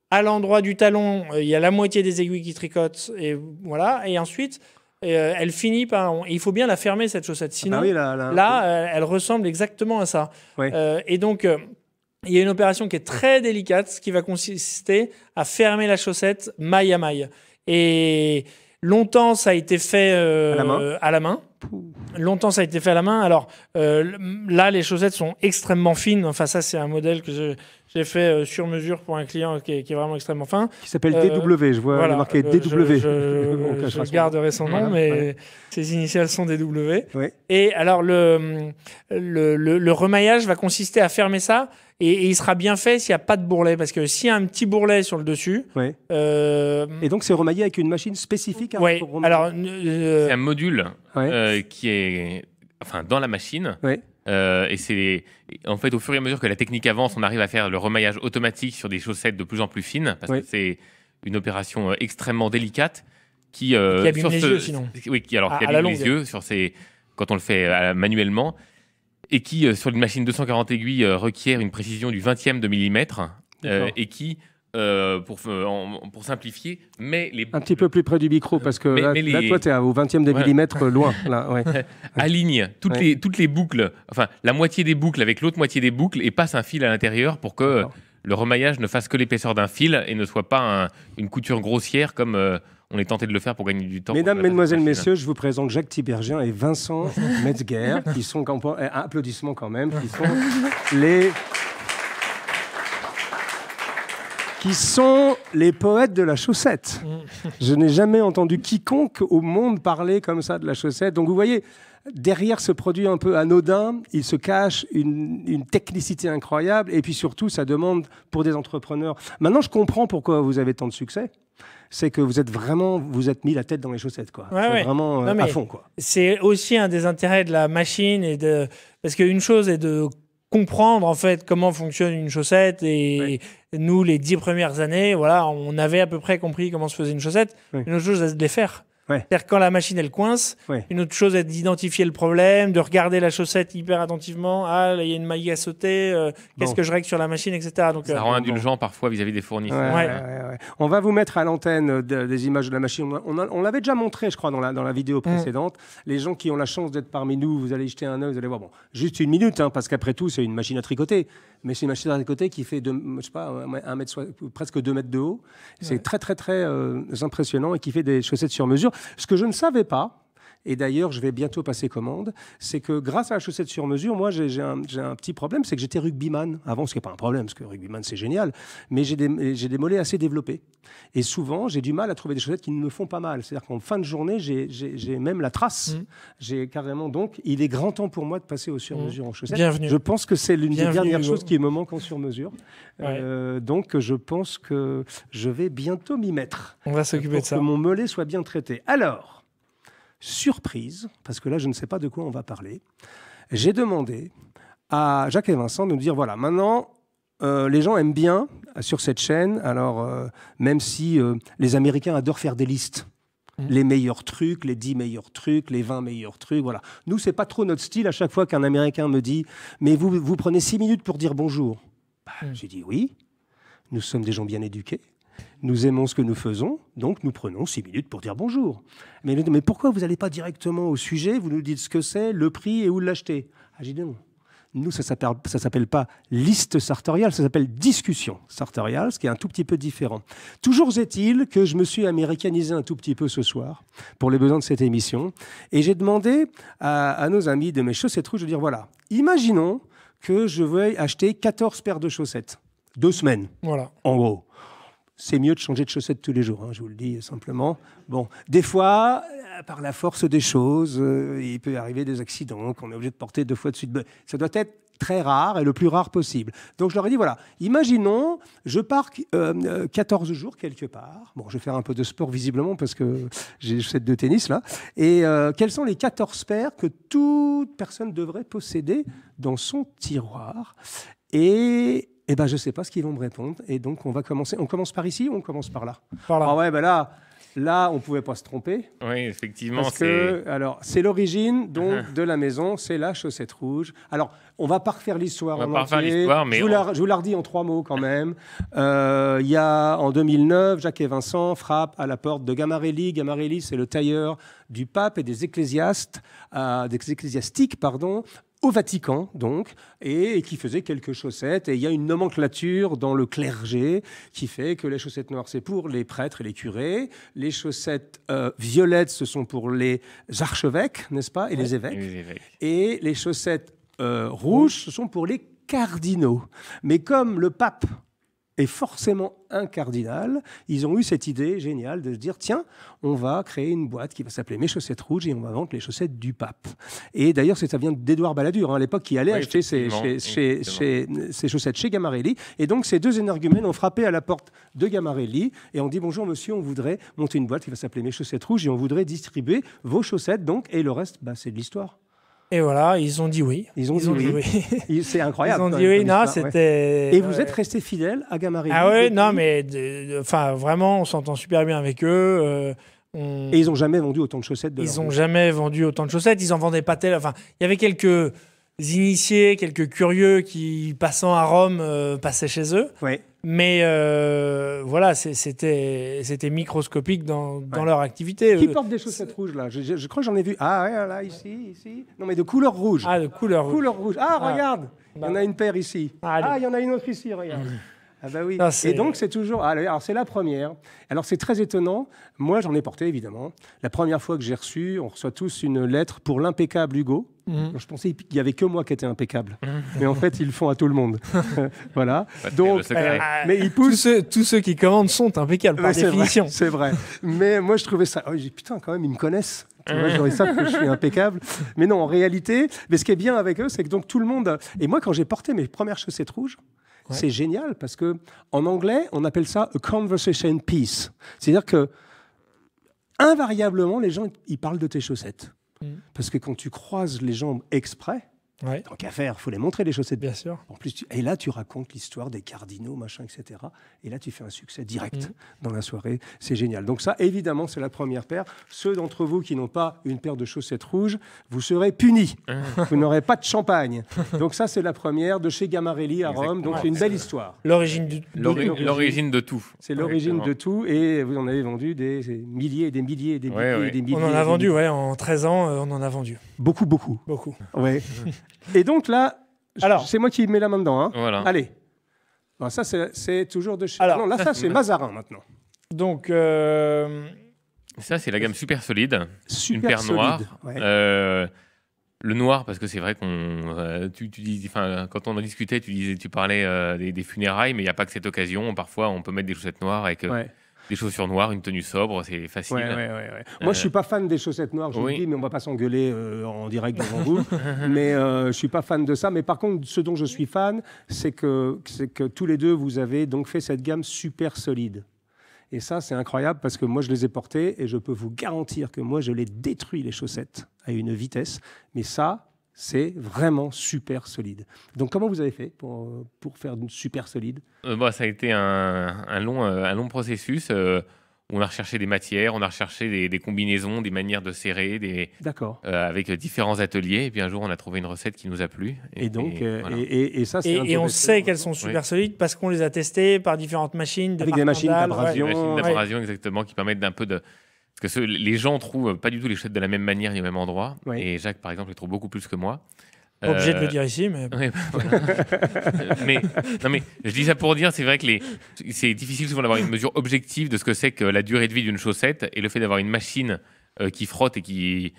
À l'endroit du talon, il y a la moitié des aiguilles qui tricotent. Et voilà. Et ensuite, elle finit par un rond. Et il faut bien la fermer, cette chaussette. Sinon, elle ressemble exactement à ça. Ouais. Et donc... il y a une opération qui est très délicate, qui va consister à fermer la chaussette maille à maille. Et longtemps, ça a été fait à la main. Longtemps, ça a été fait à la main. Alors là, les chaussettes sont extrêmement fines. Enfin, ça, c'est un modèle que j'ai fait sur mesure pour un client qui est vraiment extrêmement fin. Qui s'appelle DW. Je vois marqué DW. Je garderai son nom, mais ses initiales sont DW. Ouais. Et alors, le remaillage va consister à fermer ça. Et il sera bien fait s'il n'y a pas de bourrelet. Parce que s'il y a un petit bourrelet sur le dessus... Ouais. Et donc, c'est remaillé avec une machine spécifique Oui. Alors, c'est un module qui est dans la machine. Ouais. Et c'est... En fait, au fur et à mesure que la technique avance, on arrive à faire le remaillage automatique sur des chaussettes de plus en plus fines. Parce que c'est une opération extrêmement délicate qui abîme les yeux, sinon. Oui, qui abîme les yeux quand on le fait manuellement. Et qui, sur une machine 240 aiguilles, requiert une précision du 20e de millimètre, et qui, pour simplifier, met les boucles... Un petit peu plus près du micro, parce que là toi, tu es au 20e de millimètre loin. Là, aligne toutes les boucles, enfin, la moitié des boucles avec l'autre moitié des boucles, et passe un fil à l'intérieur pour que le remaillage ne fasse que l'épaisseur d'un fil et ne soit pas une couture grossière comme... on est tenté de le faire pour gagner du temps. Mesdames, Mesdemoiselles, Messieurs, je vous présente Jacques Tiberghien et Vincent Metzger, qui sont, applaudissements quand même, qui sont les poètes de la chaussette. Je n'ai jamais entendu quiconque au monde parler comme ça de la chaussette. Donc vous voyez, derrière ce produit un peu anodin, il se cache une technicité incroyable et puis surtout, ça demande pour des entrepreneurs. Maintenant, je comprends pourquoi vous avez tant de succès. C'est que vous êtes mis la tête dans les chaussettes, quoi. Vraiment à fond, quoi. C'est aussi un des intérêts de la machine parce qu'une chose est de comprendre en fait comment fonctionne une chaussette et nous les 10 premières années, on avait à peu près compris comment se faisait une chaussette. Une autre chose, c'est de les faire. C'est-à-dire quand la machine elle coince, une autre chose est d'identifier le problème, de regarder la chaussette hyper attentivement. Ah, là il y a une maille à sauter. Qu'est-ce que je règle sur la machine, etc. Donc ça rend indulgent parfois vis-à-vis des fournisseurs. On va vous mettre à l'antenne des images de la machine. On l'avait déjà montré, je crois, dans la vidéo précédente. Les gens qui ont la chance d'être parmi nous, vous allez y jeter un œil, vous allez voir. Bon, juste une minute, parce qu'après tout, c'est une machine à tricoter. Mais c'est une machine à tricoter qui fait presque 2 mètres de haut. C'est très, très, très impressionnant et qui fait des chaussettes sur mesure. Ce que je ne savais pas, et d'ailleurs je vais bientôt passer commande, c'est que grâce à la chaussette sur mesure, moi j'ai un petit problème, c'est que j'étais rugbyman avant, ce qui n'est pas un problème, parce que rugbyman c'est génial, mais j'ai des mollets assez développés. Et souvent j'ai du mal à trouver des chaussettes qui ne me font pas mal. C'est-à-dire qu'en fin de journée, j'ai même la trace. J'ai carrément, donc il est grand temps pour moi de passer au sur-mesure en chaussettes. Bienvenue. Je pense que c'est l'une des dernières choses qui me manque en sur-mesure. Donc je pense que je vais bientôt m'y mettre. On va s'occuper de ça. Pour que mon mollet soit bien traité. Alors, surprise, parce que là, je ne sais pas de quoi on va parler. J'ai demandé à Jacques et Vincent de nous dire, voilà, maintenant, les gens aiment bien sur cette chaîne, alors même si les Américains adorent faire des listes, les meilleurs trucs, les 10 meilleurs trucs, les 20 meilleurs trucs, voilà. Nous, c'est pas trop notre style. À chaque fois qu'un Américain me dit, mais vous prenez 6 minutes pour dire bonjour. J'ai dit oui, nous sommes des gens bien éduqués. Nous aimons ce que nous faisons, donc nous prenons 6 minutes pour dire bonjour. Mais pourquoi vous n'allez pas directement au sujet? Vous nous dites ce que c'est, le prix et où l'acheter. J'ai dit non. Nous, ça s'appelle pas liste sartoriale, ça s'appelle discussion sartoriale, ce qui est un tout petit peu différent. Toujours est-il que je me suis américanisé un tout petit peu ce soir pour les besoins de cette émission. Et j'ai demandé à nos amis de mes chaussettes rouges de dire, voilà, imaginons que je veuille acheter 14 paires de chaussettes. 2 semaines, en gros. c'est mieux de changer de chaussettes tous les jours, hein, je vous le dis simplement. Bon, des fois, par la force des choses, il peut arriver des accidents qu'on est obligé de porter 2 fois de suite. Ça doit être très rare et le plus rare possible. Donc je leur ai dit, voilà, imaginons, je pars 14 jours quelque part. Bon, je vais faire un peu de sport visiblement parce que j'ai des chaussettes de tennis là. Et quelles sont les 14 paires que toute personne devrait posséder dans son tiroir? Et ben, je ne sais pas ce qu'ils vont me répondre. Et donc, on va commencer. On commence par ici ou on commence par là? Par là. Ah ouais, ben là, on ne pouvait pas se tromper. Oui, effectivement. Parce que, alors, c'est l'origine donc, de la maison, c'est la chaussette rouge. Alors, on va pas refaire l'histoire en entier. Mais je vous la redis en 3 mots quand même. Il y a, en 2009, Jacques et Vincent frappent à la porte de Gamarelli. Gamarelli, c'est le tailleur du pape et des ecclésiastiques, au Vatican, donc, et qui faisait quelques chaussettes. Et il y a une nomenclature dans le clergé qui fait que les chaussettes noires, c'est pour les prêtres et les curés. Les chaussettes violettes, ce sont pour les archevêques, n'est-ce pas, et les évêques. Et les chaussettes rouges, ce sont pour les cardinaux. Mais comme le pape est forcément un cardinal, ils ont eu cette idée géniale de se dire, tiens, on va créer une boîte qui va s'appeler Mes chaussettes rouges et on va vendre les chaussettes du pape. Et d'ailleurs, ça vient d'Édouard Balladur, à l'époque, qui allait acheter ses chaussettes chez Gamarelli. Et donc, ces 2 énergumènes ont frappé à la porte de Gamarelli et ont dit, bonjour monsieur, on voudrait monter une boîte qui va s'appeler Mes chaussettes rouges et on voudrait distribuer vos chaussettes. Donc, et le reste, c'est de l'histoire. Et voilà, ils ont dit oui. Ils ont dit oui. C'est incroyable. Ils ont dit oui, non, c'était... Et vous êtes resté fidèle à Gamarelli? Ah oui, non, mais vraiment, on s'entend super bien avec eux. Et ils n'ont jamais vendu autant de chaussettes de Ils n'ont jamais vendu autant de chaussettes. Ils en vendaient pas tellement. Enfin, il y avait quelques initiés, quelques curieux qui, passant à Rome, passaient chez eux. Oui. Mais voilà, c'était microscopique dans leur activité. Qui porte des chaussettes rouges là? Je crois que j'en ai vu. Ah ouais, là, ici. Non, mais de couleur rouge. Ah, de couleur rouge. Couleur rouge. Ah, regarde, il y en a une paire ici. Il y en a une autre ici, regarde. Ah bah oui. Et donc c'est toujours... Alors c'est la première. Alors c'est très étonnant. Moi j'en ai porté évidemment. La première fois que j'ai reçu, on reçoit tous une lettre pour l'impeccable Hugo. Je pensais qu'il n'y avait que moi qui étais impeccable. Mais en fait ils le font à tout le monde. Voilà. Donc, mais ils poussent... tous ceux qui commandent sont impeccables par définition. C'est vrai. Mais moi je trouvais ça... Oh, j'ai dit, putain quand même ils me connaissent. Tu vois, je savent que je suis impeccable. Mais non, en réalité, mais ce qui est bien avec eux, c'est que donc tout le monde... Et moi quand j'ai porté mes premières chaussettes rouges, c'est génial parce que en anglais, on appelle ça a conversation piece. C'est-à-dire que invariablement, les gens ils parlent de tes chaussettes. Parce que quand tu croises les gens exprès, tant qu'à faire, il faut les montrer les chaussettes. Bien sûr. En plus, et là, tu racontes l'histoire des cardinaux, machin, etc. Et là, tu fais un succès direct dans la soirée. C'est génial. Donc ça, évidemment, c'est la première paire. Ceux d'entre vous qui n'ont pas une paire de chaussettes rouges, vous serez punis. Vous n'aurez pas de champagne. Donc ça, c'est la première de chez Gamarelli à Rome. Donc c'est une belle histoire. L'origine de tout. C'est l'origine de tout. Et vous en avez vendu des milliers et des milliers et des milliers et des milliers. On en a vendu, en 13 ans, on en a vendu. Beaucoup. Ouais. Et donc là, c'est moi qui mets la main dedans. Hein. Voilà. Allez. Alors ça, c'est toujours de chez... non, là, ça, c'est Mazarin, maintenant. Donc... Ça, c'est la gamme super solide. Super une paire solide, noire. Ouais. Le noir, parce que c'est vrai qu'on... quand on en discutait, tu parlais des funérailles, mais il n'y a pas que cette occasion. Parfois, on peut mettre des chaussettes noires avec... Des chaussures noires, une tenue sobre, c'est facile. Ouais. Moi, je suis pas fan des chaussettes noires, je vous le dis, mais on va pas s'engueuler en direct devant vous. Mais je suis pas fan de ça. Mais par contre, ce dont je suis fan, c'est que tous les deux, vous avez donc fait cette gamme super solide. Et ça, c'est incroyable parce que moi, je les ai portées et je peux vous garantir que moi, je les détruis, les chaussettes, à une vitesse. Mais ça, c'est vraiment super solide. Donc, comment vous avez fait pour faire une super solide? Ça a été un long processus où on a recherché des matières, on a recherché des combinaisons, des manières de serrer, avec différents ateliers. Et puis un jour, on a trouvé une recette qui nous a plu. Et donc, voilà. et ça, c'est et on sait qu'elles sont super solides parce qu'on les a testées par différentes machines. Avec des machines d'abrasion. Des machines d'abrasion, exactement, qui permettent d'un peu de... Parce que les gens trouvent pas du tout les chaussettes de la même manière ni au même endroit. Oui. Et Jacques, par exemple, les trouve beaucoup plus que moi. Obligé de le dire ici, mais... Oui, voilà. mais je dis ça pour dire, c'est vrai que c'est difficile souvent d'avoir une mesure objective de ce que c'est que la durée de vie d'une chaussette et le fait d'avoir une machine qui frotte et qui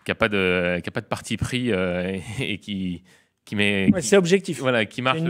n'a pas de parti pris et qui met... c'est objectif. Voilà, qui marche...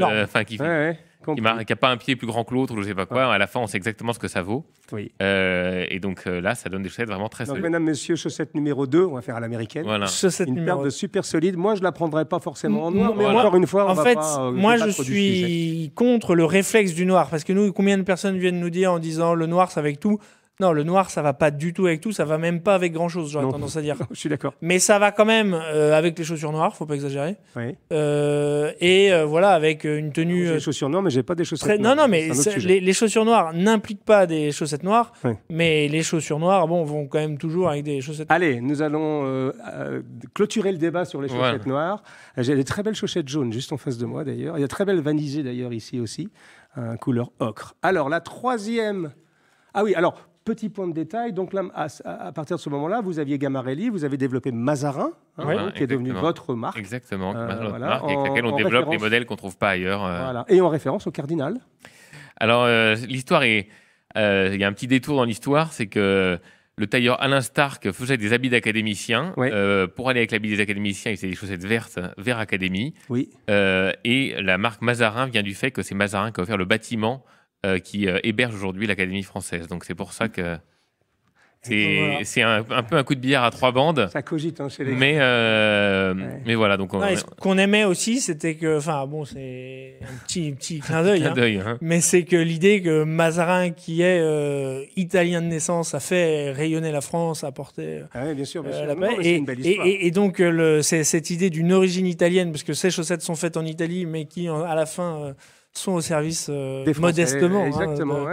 qui n'a pas un pied plus grand que l'autre ou je sais pas quoi. À la fin, on sait exactement ce que ça vaut. Oui. Et donc là, ça donne des chaussettes vraiment très solides. Donc, mesdames, messieurs, chaussette numéro 2, on va faire à l'américaine. Voilà. Une paire de super solides. Moi, je ne la prendrais pas forcément en noir, mais Voilà. encore une fois, on en va fait, pas moi, je débattre du sujet. suis contre le réflexe du noir. Parce que nous, combien de personnes viennent nous dire en disant le noir, ça va avec tout? Non, le noir, ça va pas du tout avec tout. Ça va même pas avec grand-chose, j'aurais tendance à dire. Je suis d'accord. Mais ça va quand même avec les chaussures noires, faut pas exagérer. Oui. Voilà, avec une tenue. J'ai des chaussures noires, mais j'ai pas des chaussettes très... noires. Non, mais C'est un autre sujet. les chaussures noires n'impliquent pas des chaussettes noires, Oui. mais les chaussures noires, bon, vont quand même toujours avec des chaussettes. Allez, nous allons clôturer le débat sur les chaussettes noires. J'ai des très belles chaussettes jaunes juste en face de moi d'ailleurs. Il y a très belles vanisées d'ailleurs ici aussi, couleur ocre. Alors la troisième. Ah oui, alors petit point de détail. Donc là, à partir de ce moment-là, vous aviez Gamarelli, vous avez développé Mazarin, qui est devenu votre marque. Exactement, notre voilà, marque avec laquelle on développe les modèles qu'on trouve pas ailleurs. Voilà. Et en référence au Cardinal. Alors l'histoire est, il y a un petit détour dans l'histoire, c'est que le tailleur Alain Stark faisait des habits d'académiciens. Pour aller avec l'habit des académiciens, il faisait des chaussettes vertes, vert académie. Oui. Et la marque Mazarin vient du fait que c'est Mazarin qui a offert le bâtiment qui héberge aujourd'hui l'Académie française. Donc c'est pour ça que c'est un peu un coup de billard à 3 bandes. Ça cogite chez les mais voilà. Donc Ce qu'on aimait aussi, c'était que, enfin bon, c'est un petit clin d'œil. Mais c'est que l'idée que Mazarin, qui est italien de naissance, a fait rayonner la France, a porté bien sûr, la paix. Et donc c'est cette idée d'une origine italienne, parce que ces chaussettes sont faites en Italie, mais qui à la fin sont au service modestement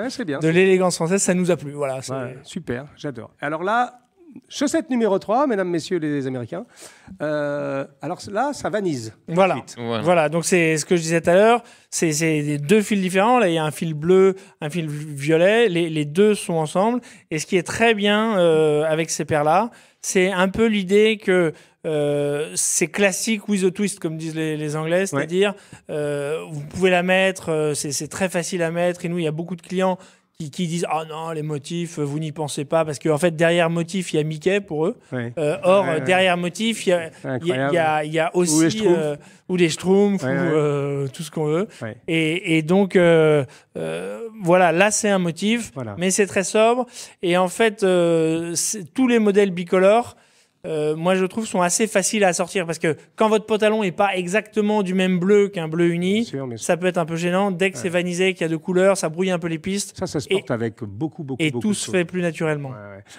c'est bien. de l'élégance française, ça nous a plu. Voilà, super, j'adore. Alors là, chaussette numéro 3, mesdames, messieurs les Américains. Alors là, ça vanise. Voilà, donc c'est ce que je disais tout à l'heure. C'est deux fils différents. Là, il y a un fil bleu, un fil violet. Les deux sont ensemble. Et ce qui est très bien avec ces paires-là, c'est un peu l'idée que c'est classique with a twist, comme disent les Anglais, c'est-à-dire vous pouvez la mettre, c'est très facile à mettre. Et nous, il y a beaucoup de clients qui disent « Ah non, les motifs, vous n'y pensez pas » parce qu'en fait, derrière motif, il y a Mickey pour eux. Derrière motif, il y a aussi ou les Schtroumpfs ou tout ce qu'on veut. Et donc, voilà, là, c'est un motif, mais c'est très sobre. Et en fait, tous les modèles bicolores, moi je trouve sont assez faciles à sortir parce que quand votre pantalon est pas exactement du même bleu qu'un bleu uni, ça peut être un peu gênant. Dès que c'est vanisé, qu'il y a deux couleurs, ça brouille un peu les pistes. Ça se porte avec beaucoup et tout se fait plus naturellement.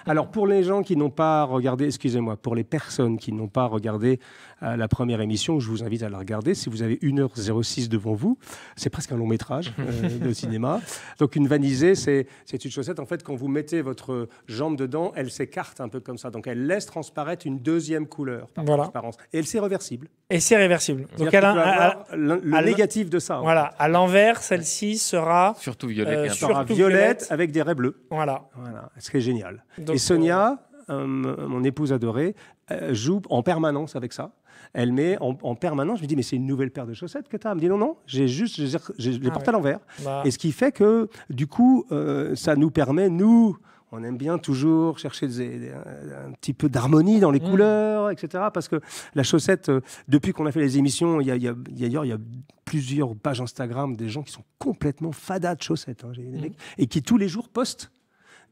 Alors pour les gens qui n'ont pas regardé, excusez-moi, pour les personnes qui n'ont pas regardé la première émission, je vous invite à la regarder. Si vous avez 1h06 devant vous, c'est presque un long métrage de cinéma. Donc une vanisée, c'est une chaussette, en fait, quand vous mettez votre jambe dedans, elle s'écarte un peu comme ça. Donc elle laisse transparaître une deuxième couleur par transparence. Et c'est réversible. Donc le négatif de ça. Voilà, à l'envers, celle-ci sera surtout violette. Violette avec des raies bleues. Voilà. Ce qui est génial. Donc, et Sonia, mon épouse adorée, joue en permanence avec ça. Elle met en permanence, je me dis, mais c'est une nouvelle paire de chaussettes que tu as. Elle me dit, non, je les porte à l'envers. Et ce qui fait que, du coup, ça nous permet, on aime bien toujours chercher un petit peu d'harmonie dans les couleurs, etc. Parce que la chaussette, depuis qu'on a fait les émissions, il y a plusieurs pages Instagram des gens qui sont complètement fadas de chaussettes, et qui tous les jours postent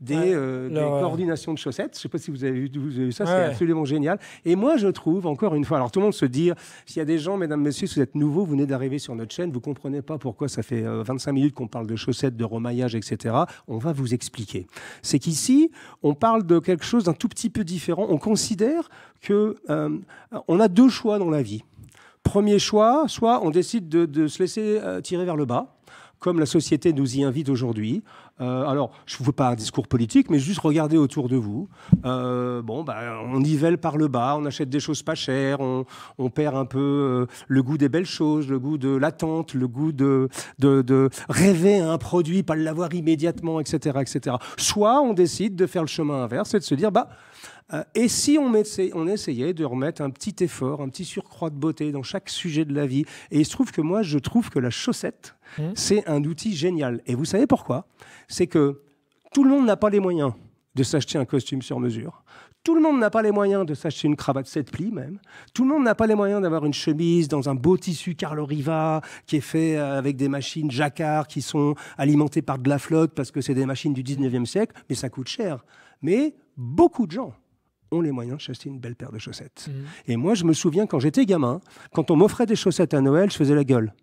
des coordinations de chaussettes. Je ne sais pas si vous avez vu ça, c'est absolument génial. Et moi, je trouve, encore une fois, alors tout le monde se dit, s'il y a des gens, mesdames, messieurs, si vous êtes nouveaux, vous venez d'arriver sur notre chaîne, vous ne comprenez pas pourquoi ça fait 25 minutes qu'on parle de chaussettes, de remaillage, etc. On va vous expliquer. C'est qu'ici, on parle de quelque chose d'un tout petit peu différent. On considère qu'on a deux choix dans la vie. Premier choix, soit on décide de se laisser tirer vers le bas, comme la société nous y invite aujourd'hui. Alors, je ne veux pas un discours politique, mais juste regarder autour de vous. On nivelle par le bas, on achète des choses pas chères, on perd un peu le goût des belles choses, le goût de l'attente, le goût de rêver à un produit, pas l'avoir immédiatement, etc., etc. Soit on décide de faire le chemin inverse et de se dire, et si on essayait de remettre un petit effort, un petit surcroît de beauté dans chaque sujet de la vie. Et il se trouve que moi, je trouve que la chaussette, c'est un outil génial. Et vous savez pourquoi ? C'est que tout le monde n'a pas les moyens de s'acheter un costume sur mesure. Tout le monde n'a pas les moyens de s'acheter une cravate 7 plis même. Tout le monde n'a pas les moyens d'avoir une chemise dans un beau tissu Carlo Riva qui est fait avec des machines jacquard qui sont alimentées par de la flotte parce que c'est des machines du 19e siècle, mais ça coûte cher. Mais beaucoup de gens ont les moyens de s'acheter une belle paire de chaussettes. Et moi, je me souviens quand j'étais gamin, quand on m'offrait des chaussettes à Noël, je faisais la gueule.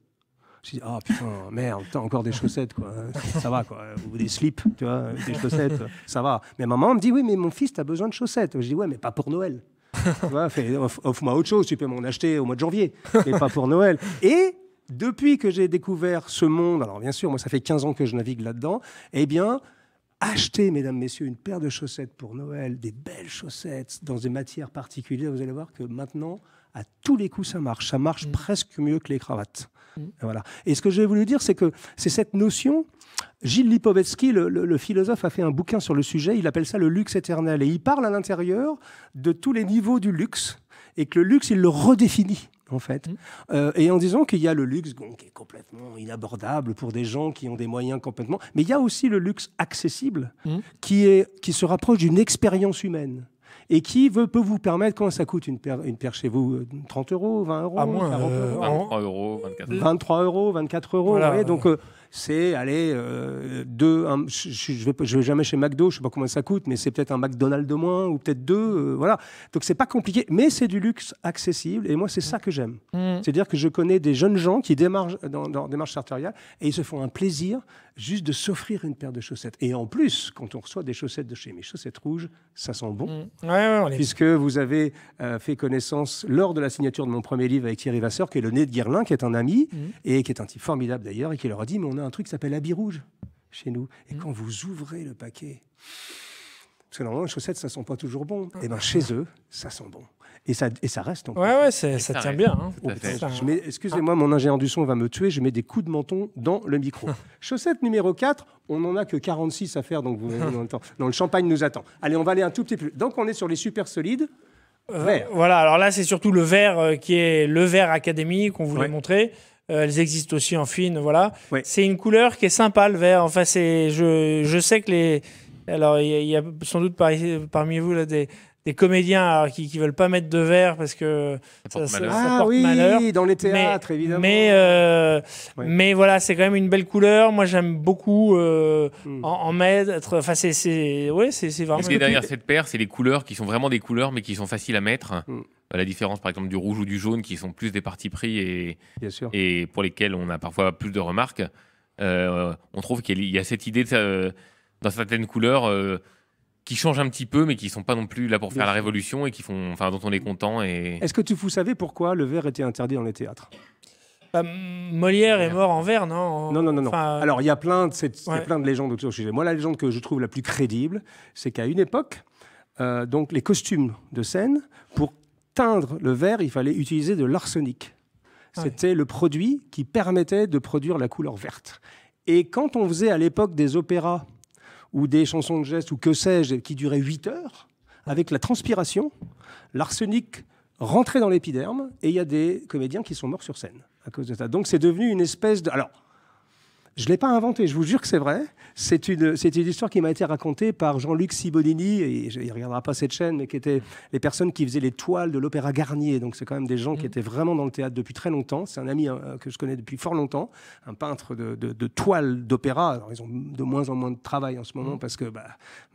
Je dis, ah putain, merde, t'as encore des chaussettes, quoi. Ça va, quoi. Ou des slips, tu vois, des chaussettes, ça va. Mais maman me dit, oui, mais mon fils, t'as besoin de chaussettes. Je dis, ouais, mais pas pour Noël. Tu vois, offre-moi autre chose, tu peux m'en acheter au mois de janvier, mais pas pour Noël. Et depuis que j'ai découvert ce monde, alors bien sûr, moi, ça fait 15 ans que je navigue là-dedans, eh bien, achetez, mesdames, messieurs, une paire de chaussettes pour Noël, des belles chaussettes, dans des matières particulières, vous allez voir que maintenant, à tous les coups, ça marche. Ça marche presque mieux que les cravates. Voilà. Et ce que j'ai voulu dire, c'est que c'est cette notion. Gilles Lipovetsky, le philosophe, a fait un bouquin sur le sujet. Il appelle ça le luxe éternel. Et il parle à l'intérieur de tous les niveaux du luxe. Et que le luxe, il le redéfinit, en fait. Et en disant qu'il y a le luxe qui est complètement inabordable pour des gens qui ont des moyens complètement. Mais il y a aussi le luxe accessible qui se rapproche d'une expérience humaine. Et qui peut vous permettre, comment ça coûte une paire chez vous, 30 €, 20 €, 40 €, 23 €, 24 €. 23 €, 24 €. Voilà. Ouais, donc, c'est, allez, je vais jamais chez McDo, je ne sais pas combien ça coûte, mais c'est peut-être un McDonald's de moins, ou peut-être deux. Voilà. Donc, c'est pas compliqué, mais c'est du luxe accessible. Et moi, c'est ça que j'aime. C'est-à-dire que je connais des jeunes gens qui démarrent dans leur démarche sartoriale et ils se font un plaisir juste de s'offrir une paire de chaussettes. Et en plus, quand on reçoit des chaussettes de chez Mes Chaussettes Rouges, ça sent bon. Puisque vous avez fait connaissance lors de la signature de mon premier livre avec Thierry Vasseur, qui est le nez de Guerlain, qui est un ami, et qui est un type formidable d'ailleurs, et qui leur a dit, mais on a un truc qui s'appelle Habit Rouge chez nous. Et quand vous ouvrez le paquet, parce que normalement, les chaussettes, ça ne sent pas toujours bon, et bien chez eux, ça sent bon. Et ça reste en plus. Ça tient bien. Hein. Excusez-moi, mon ingénieur du son va me tuer, je mets des coups de menton dans le micro. Chaussette numéro 4, on n'en a que 46 à faire, donc le champagne nous attend. Allez, on va aller un tout petit peu plus. Donc on est sur les super solides. Vert. Voilà, alors là, c'est surtout le vert qui est le vert académique qu'on voulait montrer. Elles existent aussi en fine, voilà. Ouais. C'est une couleur qui est sympa, le vert. Enfin, je sais que les... Alors, il y a sans doute parmi vous là, des comédiens qui ne veulent pas mettre de vert parce que ça porte malheur. Dans les théâtres, évidemment. Mais voilà, c'est quand même une belle couleur. Moi, j'aime beaucoup en mettre. Enfin, c'est vraiment... Ce qui est derrière cette paire, c'est les couleurs qui sont vraiment des couleurs, mais qui sont faciles à mettre. La différence, par exemple, du rouge ou du jaune, qui sont plus des partis pris et pour lesquels on a parfois plus de remarques. On trouve qu'il y a cette idée dans certaines couleurs... qui changent un petit peu, mais qui ne sont pas non plus là pour faire la révolution et dont on est content. Est-ce que vous savez pourquoi le vert était interdit dans les théâtres ? Molière est mort en vert, non ? Non. Alors, il y a plein de légendes autour du sujet. Moi, la légende que je trouve la plus crédible, c'est qu'à une époque, donc les costumes de scène, pour teindre le vert, il fallait utiliser de l'arsenic. C'était le produit qui permettait de produire la couleur verte. Et quand on faisait à l'époque des opéras ou des chansons de gestes, ou que sais-je, qui duraient 8 heures, avec la transpiration, l'arsenic rentrait dans l'épiderme, et il y a des comédiens qui sont morts sur scène à cause de ça. Donc c'est devenu une espèce de... Alors, je ne l'ai pas inventé, je vous jure que c'est vrai. C'est une histoire qui m'a été racontée par Jean-Luc Sibonini, et il ne regardera pas cette chaîne, mais qui étaient les personnes qui faisaient les toiles de l'Opéra Garnier. Donc c'est quand même des gens qui étaient vraiment dans le théâtre depuis très longtemps. C'est un ami que je connais depuis fort longtemps, un peintre de toiles d'opéra. Alors ils ont de moins en moins de travail en ce moment parce que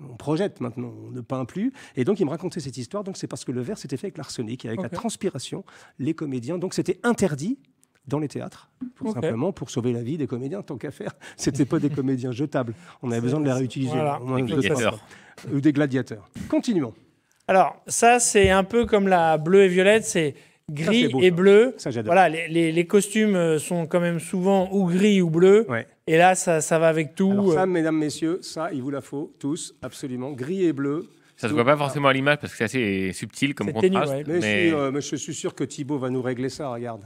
on projette maintenant, on ne peint plus. Et donc il me racontait cette histoire. Donc c'est parce que le verre s'était fait avec l'arsenic et avec la transpiration, les comédiens. Donc c'était interdit dans les théâtres, simplement pour sauver la vie des comédiens, tant qu'à faire. C'était pas des comédiens jetables. On avait besoin de les réutiliser. Voilà. Ou des gladiateurs. Continuons. Alors, ça, c'est un peu comme la bleue et violette, c'est gris et bleu. Ça, j'adore. Voilà, les costumes sont quand même souvent ou gris ou bleu. Ouais. Et là, ça va avec tout. Alors ça, mesdames, messieurs, ça, il vous la faut tous, absolument. Gris et bleu. Ça se voit pas forcément à l'image parce que c'est assez subtil comme contraste. Mais je suis sûr que Thibaut va nous régler ça, regarde.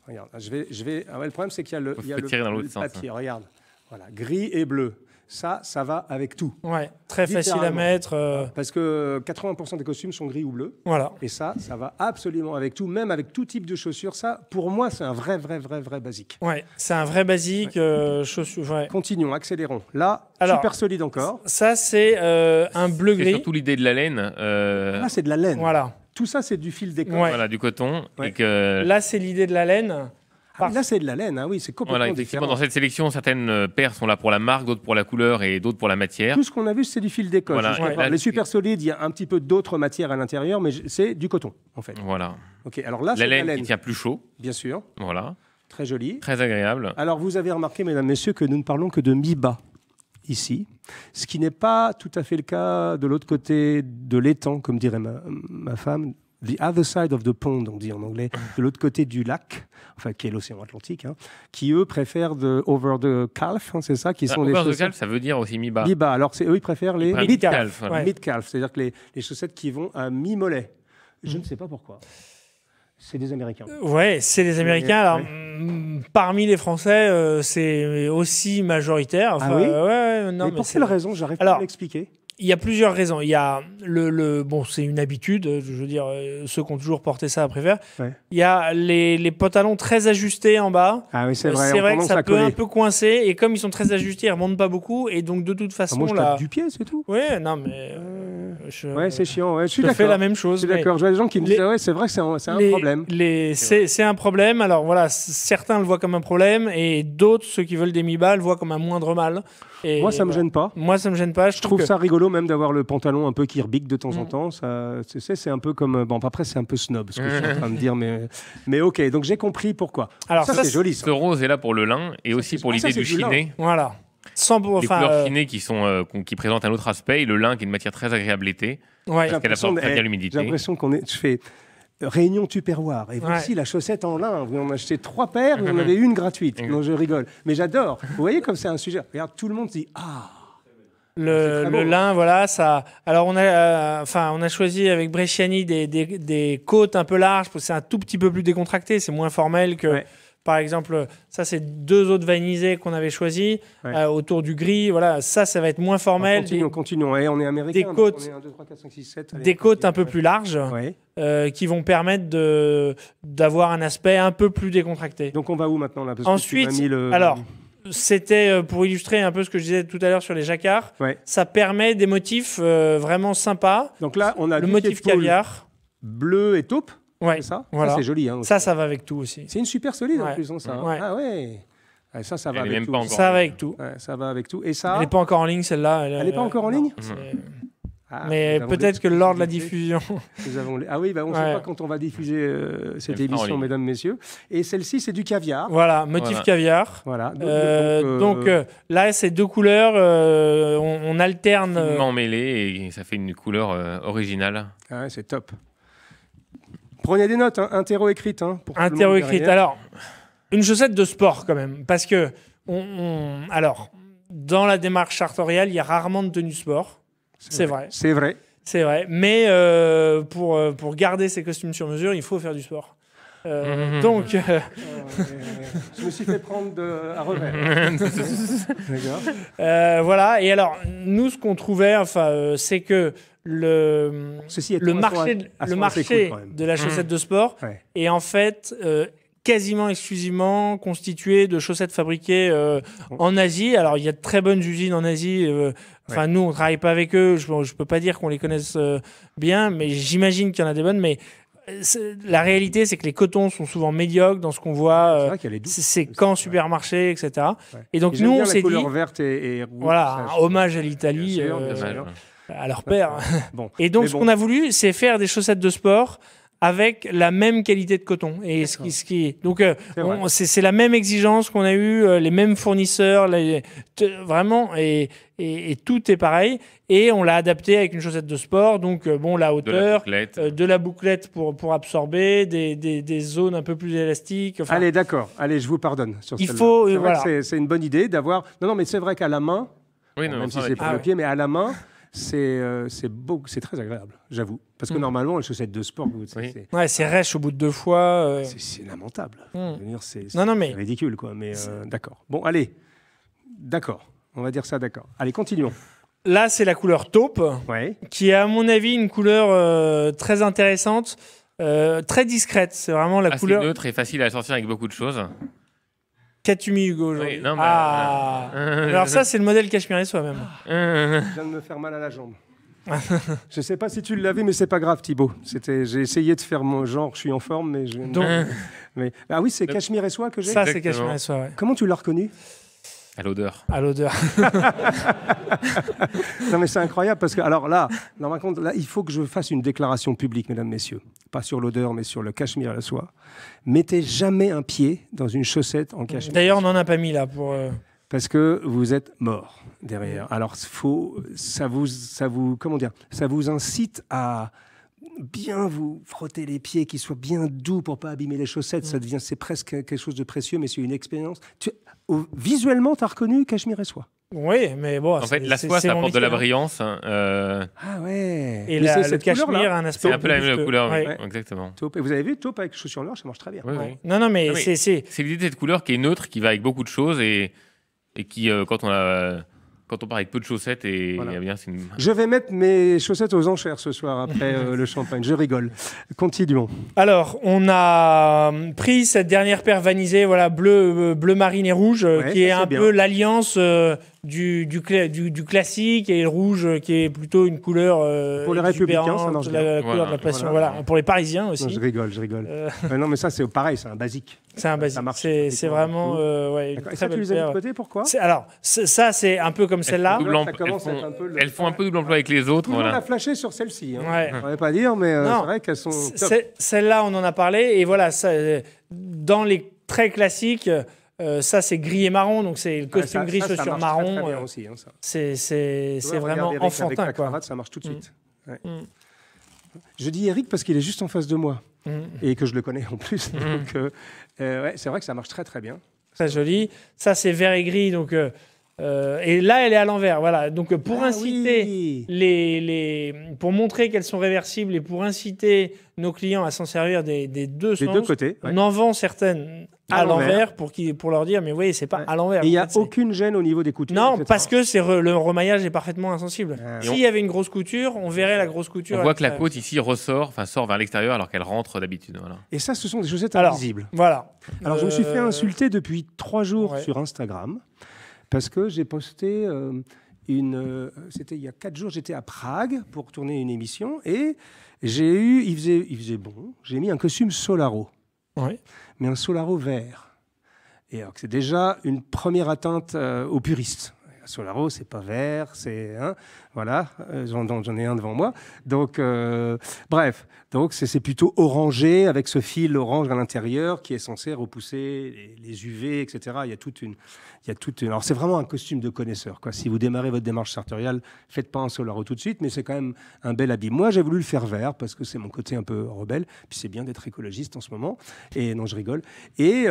Regarde, je vais... le problème, c'est qu'il y a le tirer dans l'autre sens. papier, regarde. Voilà, gris et bleu. Ça va avec tout. Ouais, très facile à Littéralement. mettre. Parce que 80% des costumes sont gris ou bleus. Voilà. Et ça va absolument avec tout, même avec tout type de chaussures. Ça, pour moi, c'est un vrai basique. Ouais, c'est un vrai basique. Chaussure. Ouais. Continuons, accélérons. Là, Alors, super solide encore. Ça, c'est un C'est bleu-gris. surtout l'idée de la laine. Là, c'est de la laine. Voilà. Tout ça, c'est du fil d'école. Ouais. Voilà, du coton. Ouais. Et que, Là, c'est l'idée de la laine. Ah, là, c'est de la laine. Ah oui, c'est complètement voilà, effectivement, différent. dans cette sélection, certaines paires sont là pour la marque, d'autres pour la couleur et d'autres pour la matière. Tout ce qu'on a vu, c'est du fil d'école. Voilà. Je suis d'accord. Ouais. Les super solides, il y a un petit peu d'autres matières à l'intérieur, mais c'est du coton, en fait. Voilà. Ok, alors là, c'est La de la laine laine, qui tient plus chaud. bien sûr. Voilà. Très joli. Très agréable. Alors, vous avez remarqué, mesdames, messieurs, que nous ne parlons que de mi-bas ici, ce qui n'est pas tout à fait le cas de l'autre côté de l'étang, comme dirait ma femme. The other side of the pond, on dit en anglais, de l'autre côté du lac, enfin qui est l'océan Atlantique, hein, qui eux préfèrent de over the calf, hein, c'est ça, qui sont les Over the chaussettes calf, ça veut dire aussi mi-bas. mi-bas. Alors eux ils préfèrent les Après, mid-calf. mid-calf, voilà. Ouais. mid-calf, c'est-à-dire que les chaussettes qui vont à mi-mollet. Je ne sais pas pourquoi. C'est des Américains. Ouais, c'est les Américains. Alors, Ouais. parmi les Français, c'est aussi majoritaire. Enfin, Ah oui non, mais mais pour c'est- quelle raison? J'arrive pas Alors, à l'expliquer. Il y a plusieurs raisons. Il y a bon, c'est une habitude. Je veux dire, ceux qui ont toujours porté ça préfèrent. Ouais. Il y a les pantalons très ajustés en bas. Ah oui, c'est vrai. C'est on vrai que tendance ça à peut coller. un peu coincer. Et comme ils sont très ajustés, ils remontent pas beaucoup. Et donc, de toute Ah, façon, moi, je là. tape du pied, c'est tout. Ouais, non, mais. Ouais, c'est chiant. Ouais, je suis Je fais d'accord. la même Je chose. suis mais d'accord. Je vois des gens qui me les- disent, ouais, c'est vrai que c'est un problème. C'est un problème. Alors voilà, certains le voient comme un problème et d'autres, ceux qui veulent des mi-bas, le voient comme un moindre mal. Et Moi, ça me voilà. gêne pas. Moi, ça me gêne pas. Je trouve ça rigolo même d'avoir le pantalon un peu qui rebique de temps en temps. Ça, tu sais, c'est un peu comme... Bon, après, c'est un peu snob, ce que je suis en train de dire, mais ok. Donc, j'ai compris pourquoi. Alors, ça, ça, c'est joli, ça. Ce rose est là pour le lin et aussi pour ah, ça, l'idée c'est du du lin. chiné. Voilà. Les couleurs chinées qui présentent un autre aspect et le lin qui est une matière très agréable l'été. ouais. Parce qu'elle apporte très bien J'ai l'humidité. l'impression je fais réunion Tupperware. Et voici la chaussette en lin. Vous en achetez 3 paires, vous en avez une gratuite. Non, je rigole. Mais j'adore. Vous voyez comme c'est un sujet. Regarde, tout le monde dit ah. Le très beau. lin, voilà, ça. Alors on a choisi avec Bresciani des côtes un peu larges, parce que c'est un tout petit peu plus décontracté, c'est moins formel que. Ouais. Par exemple, ça c'est 2 autres vanisés qu'on avait choisis Ouais. autour du gris. Voilà, ça va être moins formel. Continuons. Et on est américain. des donc côtes- on est 1, 2, 3, 4, 5, 6, 7. Des côtes un peu plus larges Ouais. qui vont permettre d'avoir un aspect un peu plus décontracté. Donc on va où maintenant là? Parce que Ensuite, tu m'as mis le... alors, c'était pour illustrer un peu ce que je disais tout à l'heure sur les jacquards. Ouais. Ça permet des motifs vraiment sympas. Donc là, on a Le du motif pied de poule caviar. bleu et taupe. Ouais, C'est ça. voilà. Ça, c'est joli. Hein, ça va avec tout aussi. c'est une super solide en Ouais. plus, hein, ça. hein. Ouais. Ah ouais. Ouais, ça va Elle est avec même tout. pas encore- Ça va avec tout. Ouais, ça va avec tout. Et ça. Elle n'est pas encore en ligne, celle-là. Elle est pas encore en non, ligne c'est- Ah, Mais nous avons peut-être des que lors de la exclusivités. diffusion. Nous avons les- Ah oui, bah, on ne sait Ouais. pas quand on va diffuser cette Elle sera en émission, ligne. mesdames, messieurs. Et celle-ci, c'est du caviar. Voilà, motif Voilà. caviar. Voilà. Donc là, c'est 2 couleurs. On alterne. Finement mêlé et ça fait une couleur originale. ah ouais, c'est top. Prenez des notes, hein, interro écrite. Hein, pour tout le monde Interro écrite. derrière. Alors, une chaussette de sport quand même. Parce que, alors, dans la démarche sartoriale, il y a rarement de tenue sport. C'est vrai. C'est vrai. C'est vrai. Mais pour garder ses costumes sur mesure, il faut faire du sport. Donc, Je me suis fait prendre à revers. D'accord. voilà. Et alors, nous, ce qu'on trouvait, c'est que Ceci le étant, marché, elles le sont assez marché cool, quand même. de la chaussette de sport Ouais. est en fait quasiment exclusivement constitué de chaussettes fabriquées en Asie. Alors, il y a de très bonnes usines en Asie. Nous, on ne travaille pas avec eux. Je ne peux pas dire qu'on les connaisse bien, mais j'imagine qu'il y en a des bonnes. Mais la réalité, c'est que les cotons sont souvent médiocres dans ce qu'on voit. C'est vrai qu'elle est douce. C'est qu'en supermarché, etc. Ouais. Et donc, J'aime nous, bien on la s'est dit, couleur verte et rouge. voilà, ça, un hommage à l'Italie, Bien sûr, bien Dommage. sûr. à leur père. Bon. Et donc, Mais ce bon. qu'on a voulu, c'est faire des chaussettes de sport avec la même qualité de coton. Et donc, c'est la même exigence qu'on a eu, les mêmes fournisseurs, vraiment, et tout est pareil. Et on l'a adapté avec une chaussette de sport. Donc, la De la hauteur, bouclette. de la bouclette pour absorber, des zones un peu plus élastiques. Enfin, Allez, d'accord. Allez, je vous pardonne sur Il celle-là. faut, C'est vrai voilà. que c'est une bonne idée d'avoir... Non, mais c'est vrai qu'à la main, Oui, bon, non, même si ça va c'est être- pour Ah le ouais. pied, mais à la main, c'est beau, c'est très agréable, j'avoue. Parce que normalement, les chaussettes de sport, Oui. ouais, c'est rêche au bout de 2 fois. c'est lamentable. Hmm. Je veux dire, c'est Non, mais- ridicule, quoi. Mais d'accord. Bon, allez. D'accord. On va dire ça, d'accord. Allez, continuons. Là, c'est la couleur taupe, Ouais. qui est à mon avis une couleur très intéressante, très discrète. C'est vraiment la Assez couleur. neutre et facile à sortir avec beaucoup de choses. Qu'as-tu mis, Hugo, aujourd'hui? Oui, non, mais, Alors ça, c'est le modèle cachemire soi-même. Je viens de me faire mal à la jambe. Je ne sais pas si tu l'avais, mais c'est pas grave, Thibaut. J'ai essayé de faire mon genre, je suis en forme, mais je. Donc, Ah oui, c'est Cachemire et soie que j'ai. ça, c'est Exactement. cachemire soi, ouais. Comment tu l'as reconnu? À l'odeur. À l'odeur. Non, mais c'est incroyable parce que, alors là, il faut que je fasse une déclaration publique, mesdames, messieurs. Pas sur l'odeur, mais sur le cachemire et la soie. Mettez jamais un pied dans une chaussette en cachemire. D'ailleurs, on n'en a pas mis là pour. Parce que vous êtes mort derrière. Alors, ça vous incite à bien vous frotter les pieds, qu'ils soient bien doux pour pas abîmer les chaussettes. C'est presque quelque chose de précieux, mais c'est une expérience. Visuellement, tu as reconnu cachemire et soie. Oui, mais bon. En fait, la soie, ça apporte de la brillance. Ah ouais. Et Mais c'est le cette cachemire couleur-là. a un aspect. C'est un peu la plus même que- couleur, ouais. oui. Exactement. Taupe. Et vous avez vu, taupe avec chaussures noires, ça marche très bien. Oui, Ouais. oui. Non, mais Ah oui. c'est. C'est l'idée de cette couleur qui est neutre, qui va avec beaucoup de choses et qui, quand on part avec peu de chaussettes, Voilà. eh bien, c'est une... Je vais mettre mes chaussettes aux enchères ce soir après le champagne. Je rigole. Continuons. Alors, on a pris cette dernière paire vanisée, voilà, bleu marine et rouge, Ouais, qui est ça, c'est un bien. peu l'alliance du classique, et le rouge, qui est plutôt une couleur Pour les républicains, ça marche la bien. couleur de la passion. Voilà. Voilà. Pour les Parisiens aussi. Non, je rigole. Euh, Non, mais ça, c'est pareil, c'est un basique. c'est un basique. Ça marche C'est pratiquement vraiment ouais, une D'accord. Et très ça, tu belle les as mis de paire. côté, pourquoi? Alors, ça, c'est un peu comme celle-là. Double Ça emploi- commence à être un peu le- elles font un peu double emploi avec les autres. Tout le monde Voilà. a flashé sur celle-ci. Hein. Ouais. On ne va pas dire, mais Non. c'est vrai qu'elles sont top. Celle-là, on en a parlé. Et voilà, ça, dans les très classiques, ça, c'est gris et marron. Donc, c'est le costume Ouais, gris, ça chaussures marche marron. très bien aussi, hein, ça. C'est Tu vois, vraiment regarde Eric avec enfantin, la quoi. cravate, ça marche tout de suite. Ouais. Mm. Je dis Eric parce qu'il est juste en face de moi Mm. et que je le connais en plus. Donc, ouais, c'est vrai que ça marche très très bien. Très joli. Ça, c'est vert et gris. Donc, et là, elle est à l'envers. Voilà. Donc, pour Ah inciter oui. pour montrer qu'elles sont réversibles et pour inciter nos clients à s'en servir des deux Des sens, deux côtés. ouais. on en vend certaines À à l'envers. l'envers pour leur dire, mais oui, c'est pas Ouais. à l'envers. Et il n'y En a fait, c'est- aucune gêne au niveau des coutures. Non, etc. parce que le remaillage est parfaitement insensible. Ah. S'il y avait une grosse couture, on verrait la grosse couture. On à voit que la l'extérieur. côte ici sort vers l'extérieur alors qu'elle rentre d'habitude. Voilà. Et ça, ce sont des chaussettes Alors, invisibles. Voilà. Alors, je me suis fait Euh, insulter depuis 3 jours ouais. sur Instagram parce que j'ai posté c'était il y a 4 jours, j'étais à Prague pour tourner une émission et il faisait bon, j'ai mis un costume Solaro, Ouais. mais un Solaro vert. Et alors que c'est déjà une première atteinte aux puristes. Solaro, c'est pas vert, c'est voilà, j'en ai un devant moi. Donc bref, donc c'est plutôt orangé avec ce fil orange à l'intérieur qui est censé repousser les UV, etc. Il y a toute une. Alors c'est vraiment un costume de connaisseur, quoi. Si vous démarrez votre démarche sartoriale, faites pas un Solaro tout de suite, mais c'est quand même un bel habit. Moi, j'ai voulu le faire vert parce que c'est mon côté un peu rebelle. Puis c'est bien d'être écologiste en ce moment. Et non, je rigole. Et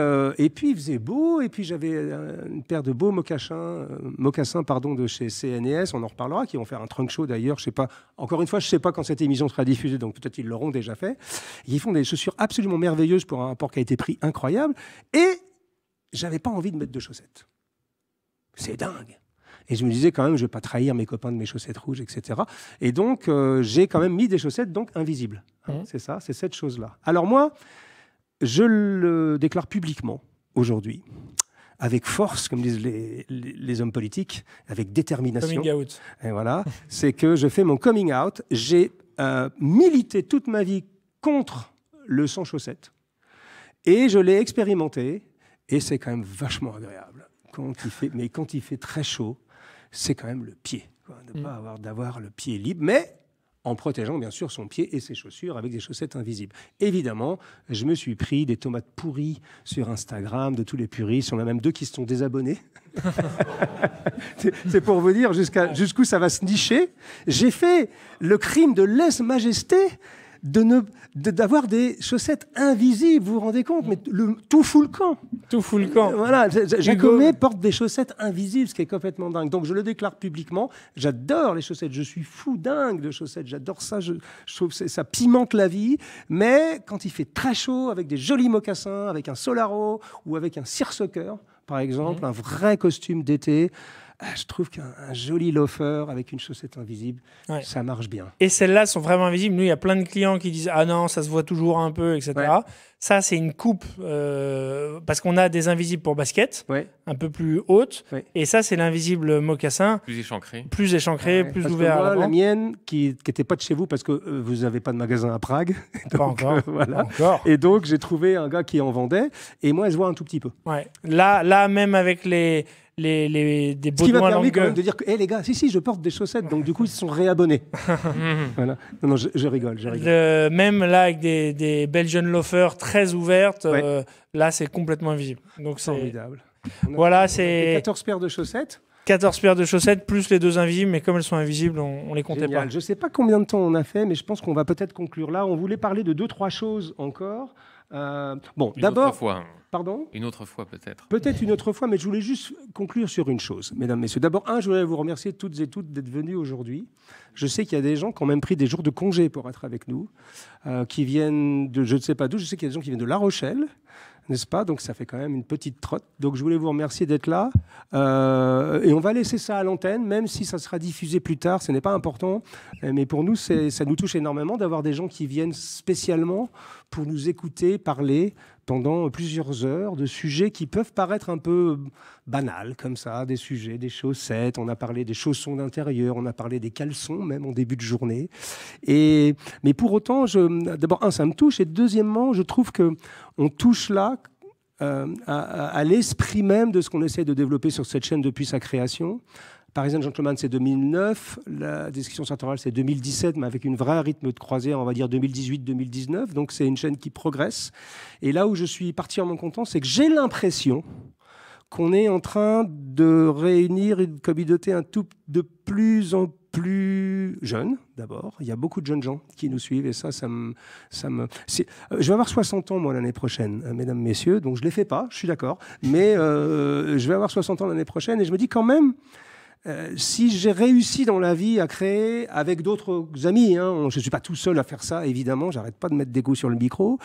puis il faisait beau. Et puis j'avais une paire de beaux mocassins de chez CNES. On en reparlera, qui vont faire un trunk show d'ailleurs. Je sais pas. Encore une fois, je sais pas quand cette émission sera diffusée, donc peut-être ils l'auront déjà fait. Ils font des chaussures absolument merveilleuses pour un rapport qualité-prix incroyable. Et j'avais pas envie de mettre de chaussettes. C'est dingue. Et je me disais quand même, je vais pas trahir mes copains de mes chaussettes rouges, etc. Et donc, j'ai quand même mis des chaussettes donc invisibles. C'est ça, c'est cette chose-là. Alors moi, je le déclare publiquement aujourd'hui, avec force, comme disent les hommes politiques, avec détermination. Coming out. Et voilà, c'est que je fais mon coming out. J'ai milité toute ma vie contre le sans chaussettes. Et je l'ai expérimenté. Et c'est quand même vachement agréable. Quand il fait très chaud, c'est quand même le pied. Quoi, de ne pas d'avoir le pied libre, mais en protégeant bien sûr son pied et ses chaussures avec des chaussettes invisibles. Évidemment, je me suis pris des tomates pourries sur Instagram, de tous les puristes. Il y en a même 2 qui se sont désabonnés. C'est pour vous dire jusqu'où ça va se nicher. J'ai fait le crime de lèse-majesté d'avoir des chaussettes invisibles, vous vous rendez compte, mais tout fout le camp. Tout fout le camp. Voilà, Jacomet porte des chaussettes invisibles, ce qui est complètement dingue. Donc je le déclare publiquement, j'adore les chaussettes, je suis fou dingue de chaussettes, j'adore ça, je trouve que ça pimente la vie, mais quand il fait très chaud, avec des jolis mocassins, avec un Solaro ou avec un Searsucker, par exemple, un vrai costume d'été. Je trouve qu'un joli loafer avec une chaussette invisible, ça marche bien. Et celles-là sont vraiment invisibles. Nous, il y a plein de clients qui disent « Ah non, ça se voit toujours un peu, etc. Ouais. » Ça, c'est une coupe parce qu'on a des invisibles pour basket, un peu plus hautes. Ouais. Et ça, c'est l'invisible mocassin. Plus échancré. Plus échancré, plus parce ouvert que moi, à l'avant. La mienne, qui n'était pas de chez vous parce que vous n'avez pas de magasin à Prague. Donc, pas encore. Voilà. Pas encore. Et donc, j'ai trouvé un gars qui en vendait. Et moi, elle se voit un tout petit peu. Ouais. Là, même avec des ce qui m'a permis quand même de dire que les gars, si, je porte des chaussettes, donc du coup, ils se sont réabonnés. Voilà. Non, je rigole. Même là, avec des Belgian loafers très ouvertes, là, c'est complètement invisible. Donc, c'est formidable. Voilà, c'est 14 paires de chaussettes. 14 paires de chaussettes, plus les 2 invisibles, mais comme elles sont invisibles, on les comptait pas. Je ne sais pas combien de temps on a fait, mais je pense qu'on va peut-être conclure là. On voulait parler de 2-3 choses encore. Bon, d'abord... Pardon ? Une autre fois, peut-être. Peut-être une autre fois, mais je voulais juste conclure sur une chose, mesdames, messieurs. D'abord, je voulais vous remercier toutes et toutes d'être venus aujourd'hui. Je sais qu'il y a des gens qui ont même pris des jours de congé pour être avec nous, qui viennent de je ne sais pas d'où. Je sais qu'il y a des gens qui viennent de La Rochelle, n'est-ce pas ? Donc, ça fait quand même une petite trotte. Donc, je voulais vous remercier d'être là. Et on va laisser ça à l'antenne, même si ça sera diffusé plus tard. Ce n'est pas important. Mais pour nous, ça nous touche énormément d'avoir des gens qui viennent spécialement pour nous écouter parler pendant plusieurs heures de sujets qui peuvent paraître un peu banals, comme ça, des sujets, des chaussettes. On a parlé des chaussons d'intérieur, on a parlé des caleçons, même en début de journée. Mais pour autant, d'abord, ça me touche. Et deuxièmement, je trouve qu'on touche là à l'esprit même de ce qu'on essaie de développer sur cette chaîne depuis sa création. Parisian Gentleman, c'est 2009. La Discussion Sartoriale, c'est 2017, mais avec une vraie rythme de croisière, on va dire 2018-2019. Donc, c'est une chaîne qui progresse. Et là où je suis particulièrement content, c'est que j'ai l'impression qu'on est en train de réunir une communauté de plus en plus jeune, d'abord. Il y a beaucoup de jeunes gens qui nous suivent et ça me... je vais avoir 60 ans, moi, l'année prochaine, mesdames, messieurs, donc je ne les fais pas, je suis d'accord, mais je vais avoir 60 ans l'année prochaine et je me dis quand même, si j'ai réussi dans la vie à créer avec d'autres amis, je ne suis pas tout seul à faire ça, évidemment, j'arrête pas de mettre des coups sur le micro,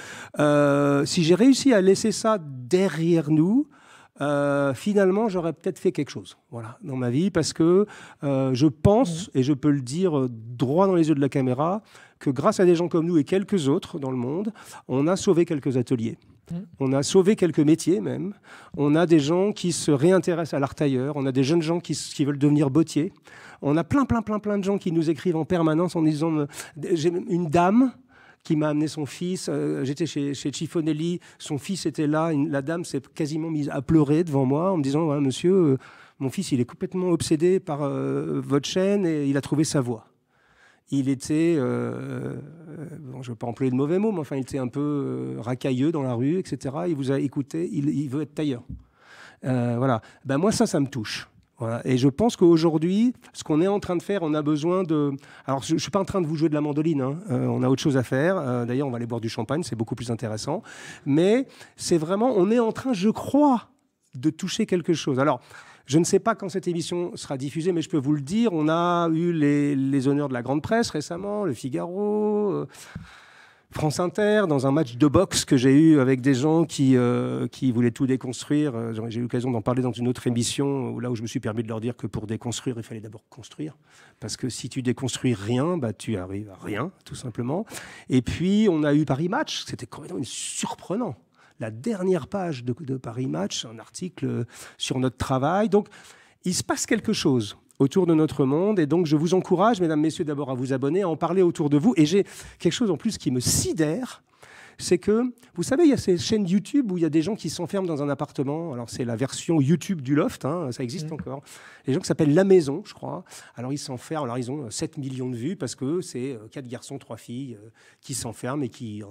si j'ai réussi à laisser ça derrière nous, finalement, j'aurais peut-être fait quelque chose dans ma vie parce que je pense, et je peux le dire droit dans les yeux de la caméra, que grâce à des gens comme nous et quelques autres dans le monde, on a sauvé quelques ateliers. On a sauvé quelques métiers même. On a des gens qui se réintéressent à l'art tailleur. On a des jeunes gens qui veulent devenir bottiers. On a plein de gens qui nous écrivent en permanence en disant j'ai une dame qui m'a amené son fils. J'étais chez Cifonelli, son fils était là. La dame s'est quasiment mise à pleurer devant moi en me disant ouais, monsieur, mon fils il est complètement obsédé par votre chaîne et il a trouvé sa voie. Il était, je ne veux pas employer de mauvais mots, mais enfin, il était un peu racailleux dans la rue, etc. Il vous a écouté, il veut être tailleur. Voilà. Ben, moi, ça me touche. Voilà. Et je pense qu'aujourd'hui, ce qu'on est en train de faire, on a besoin de... Alors, je ne suis pas en train de vous jouer de la mandoline, on a autre chose à faire. D'ailleurs, on va aller boire du champagne, c'est beaucoup plus intéressant. Mais c'est vraiment, on est en train, je crois, de toucher quelque chose. Alors, je ne sais pas quand cette émission sera diffusée, mais je peux vous le dire, on a eu les honneurs de la grande presse récemment, Le Figaro, France Inter, dans un match de boxe que j'ai eu avec des gens qui voulaient tout déconstruire. J'ai eu l'occasion d'en parler dans une autre émission, là où je me suis permis de leur dire que pour déconstruire, il fallait d'abord construire. Parce que si tu déconstruis rien, tu arrives à rien, tout simplement. Et puis, on a eu Paris Match, c'était quand même surprenant. La dernière page de Paris Match, un article sur notre travail. Donc, il se passe quelque chose autour de notre monde. Et donc, je vous encourage, mesdames, messieurs, d'abord à vous abonner, à en parler autour de vous. Et j'ai quelque chose en plus qui me sidère, c'est que, vous savez, il y a ces chaînes YouTube où il y a des gens qui s'enferment dans un appartement. Alors, c'est la version YouTube du Loft, ça existe encore. Les gens qui s'appellent La Maison, je crois. Alors, ils s'enferment. Alors, ils ont 7 millions de vues parce que c'est 4 garçons, 3 filles qui s'enferment et qui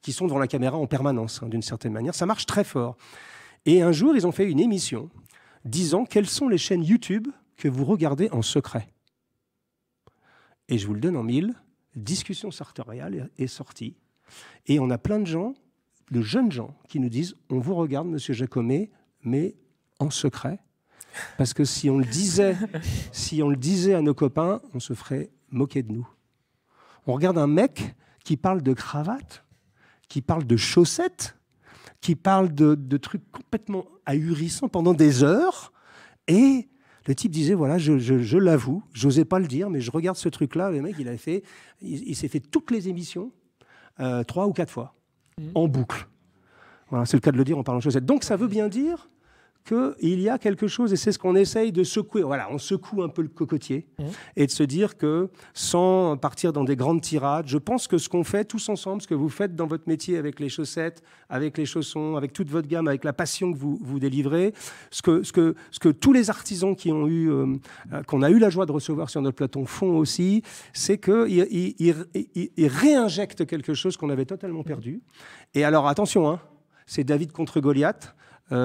sont devant la caméra en permanence, d'une certaine manière. Ça marche très fort. Et un jour, ils ont fait une émission disant quelles sont les chaînes YouTube que vous regardez en secret. Et je vous le donne en mille. Discussion sartoriale est sortie. Et on a plein de gens, de jeunes gens, qui nous disent « On vous regarde, monsieur Jacomet, mais en secret. » Parce que si on le disait à nos copains, on se ferait moquer de nous. On regarde un mec qui parle de cravate, qui parle de chaussettes, qui parle de trucs complètement ahurissant pendant des heures. Et le type disait, voilà, je l'avoue, j'osais pas le dire, mais je regarde ce truc-là. Le mec, il s'est fait toutes les émissions 3 ou 4 fois, en boucle. Voilà, c'est le cas de le dire en parlant de chaussettes. Donc ça veut bien dire qu'il y a quelque chose, et c'est ce qu'on essaye de secouer. Voilà, on secoue un peu le cocotier et de se dire que sans partir dans des grandes tirades, je pense que ce qu'on fait tous ensemble, ce que vous faites dans votre métier avec les chaussettes, avec les chaussons, avec toute votre gamme, avec la passion que vous délivrez, ce que tous les artisans qu'on a eu la joie de recevoir sur notre plateau font aussi, c'est qu'ils réinjectent quelque chose qu'on avait totalement perdu. Et alors attention, hein, c'est David contre Goliath.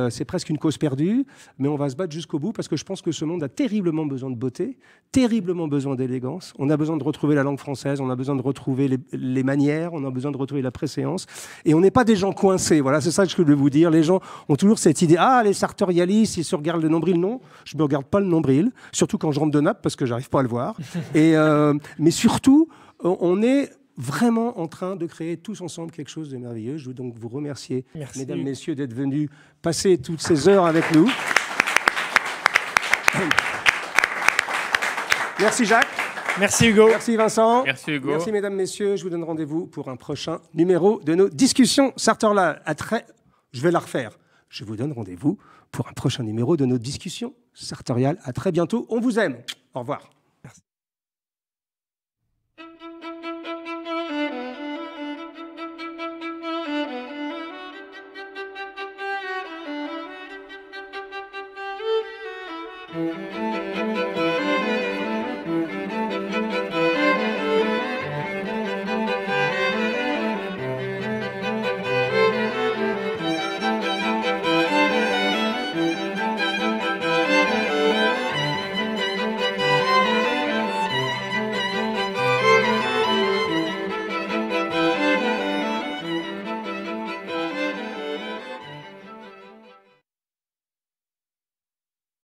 C'est presque une cause perdue, mais on va se battre jusqu'au bout parce que je pense que ce monde a terriblement besoin de beauté, terriblement besoin d'élégance. On a besoin de retrouver la langue française, on a besoin de retrouver les manières, on a besoin de retrouver la préséance. Et on n'est pas des gens coincés. Voilà, c'est ça que je veux vous dire. Les gens ont toujours cette idée, les sartorialistes, ils se regardent le nombril. Non, je ne me regarde pas le nombril, surtout quand je rentre de Naples parce que j'arrive pas à le voir. Mais surtout, on est vraiment en train de créer tous ensemble quelque chose de merveilleux. Je veux donc vous remercier, mesdames, messieurs, d'être venus passer toutes ces heures avec nous. Merci Jacques. Merci Hugo. Merci Vincent. Merci Hugo. Merci mesdames, messieurs. Je vous donne rendez-vous pour un prochain numéro de nos discussions Sartoriales. Je vais la refaire. Je vous donne rendez-vous pour un prochain numéro de nos discussions Sartoriales. À très bientôt. On vous aime. Au revoir. Merci. Thank you.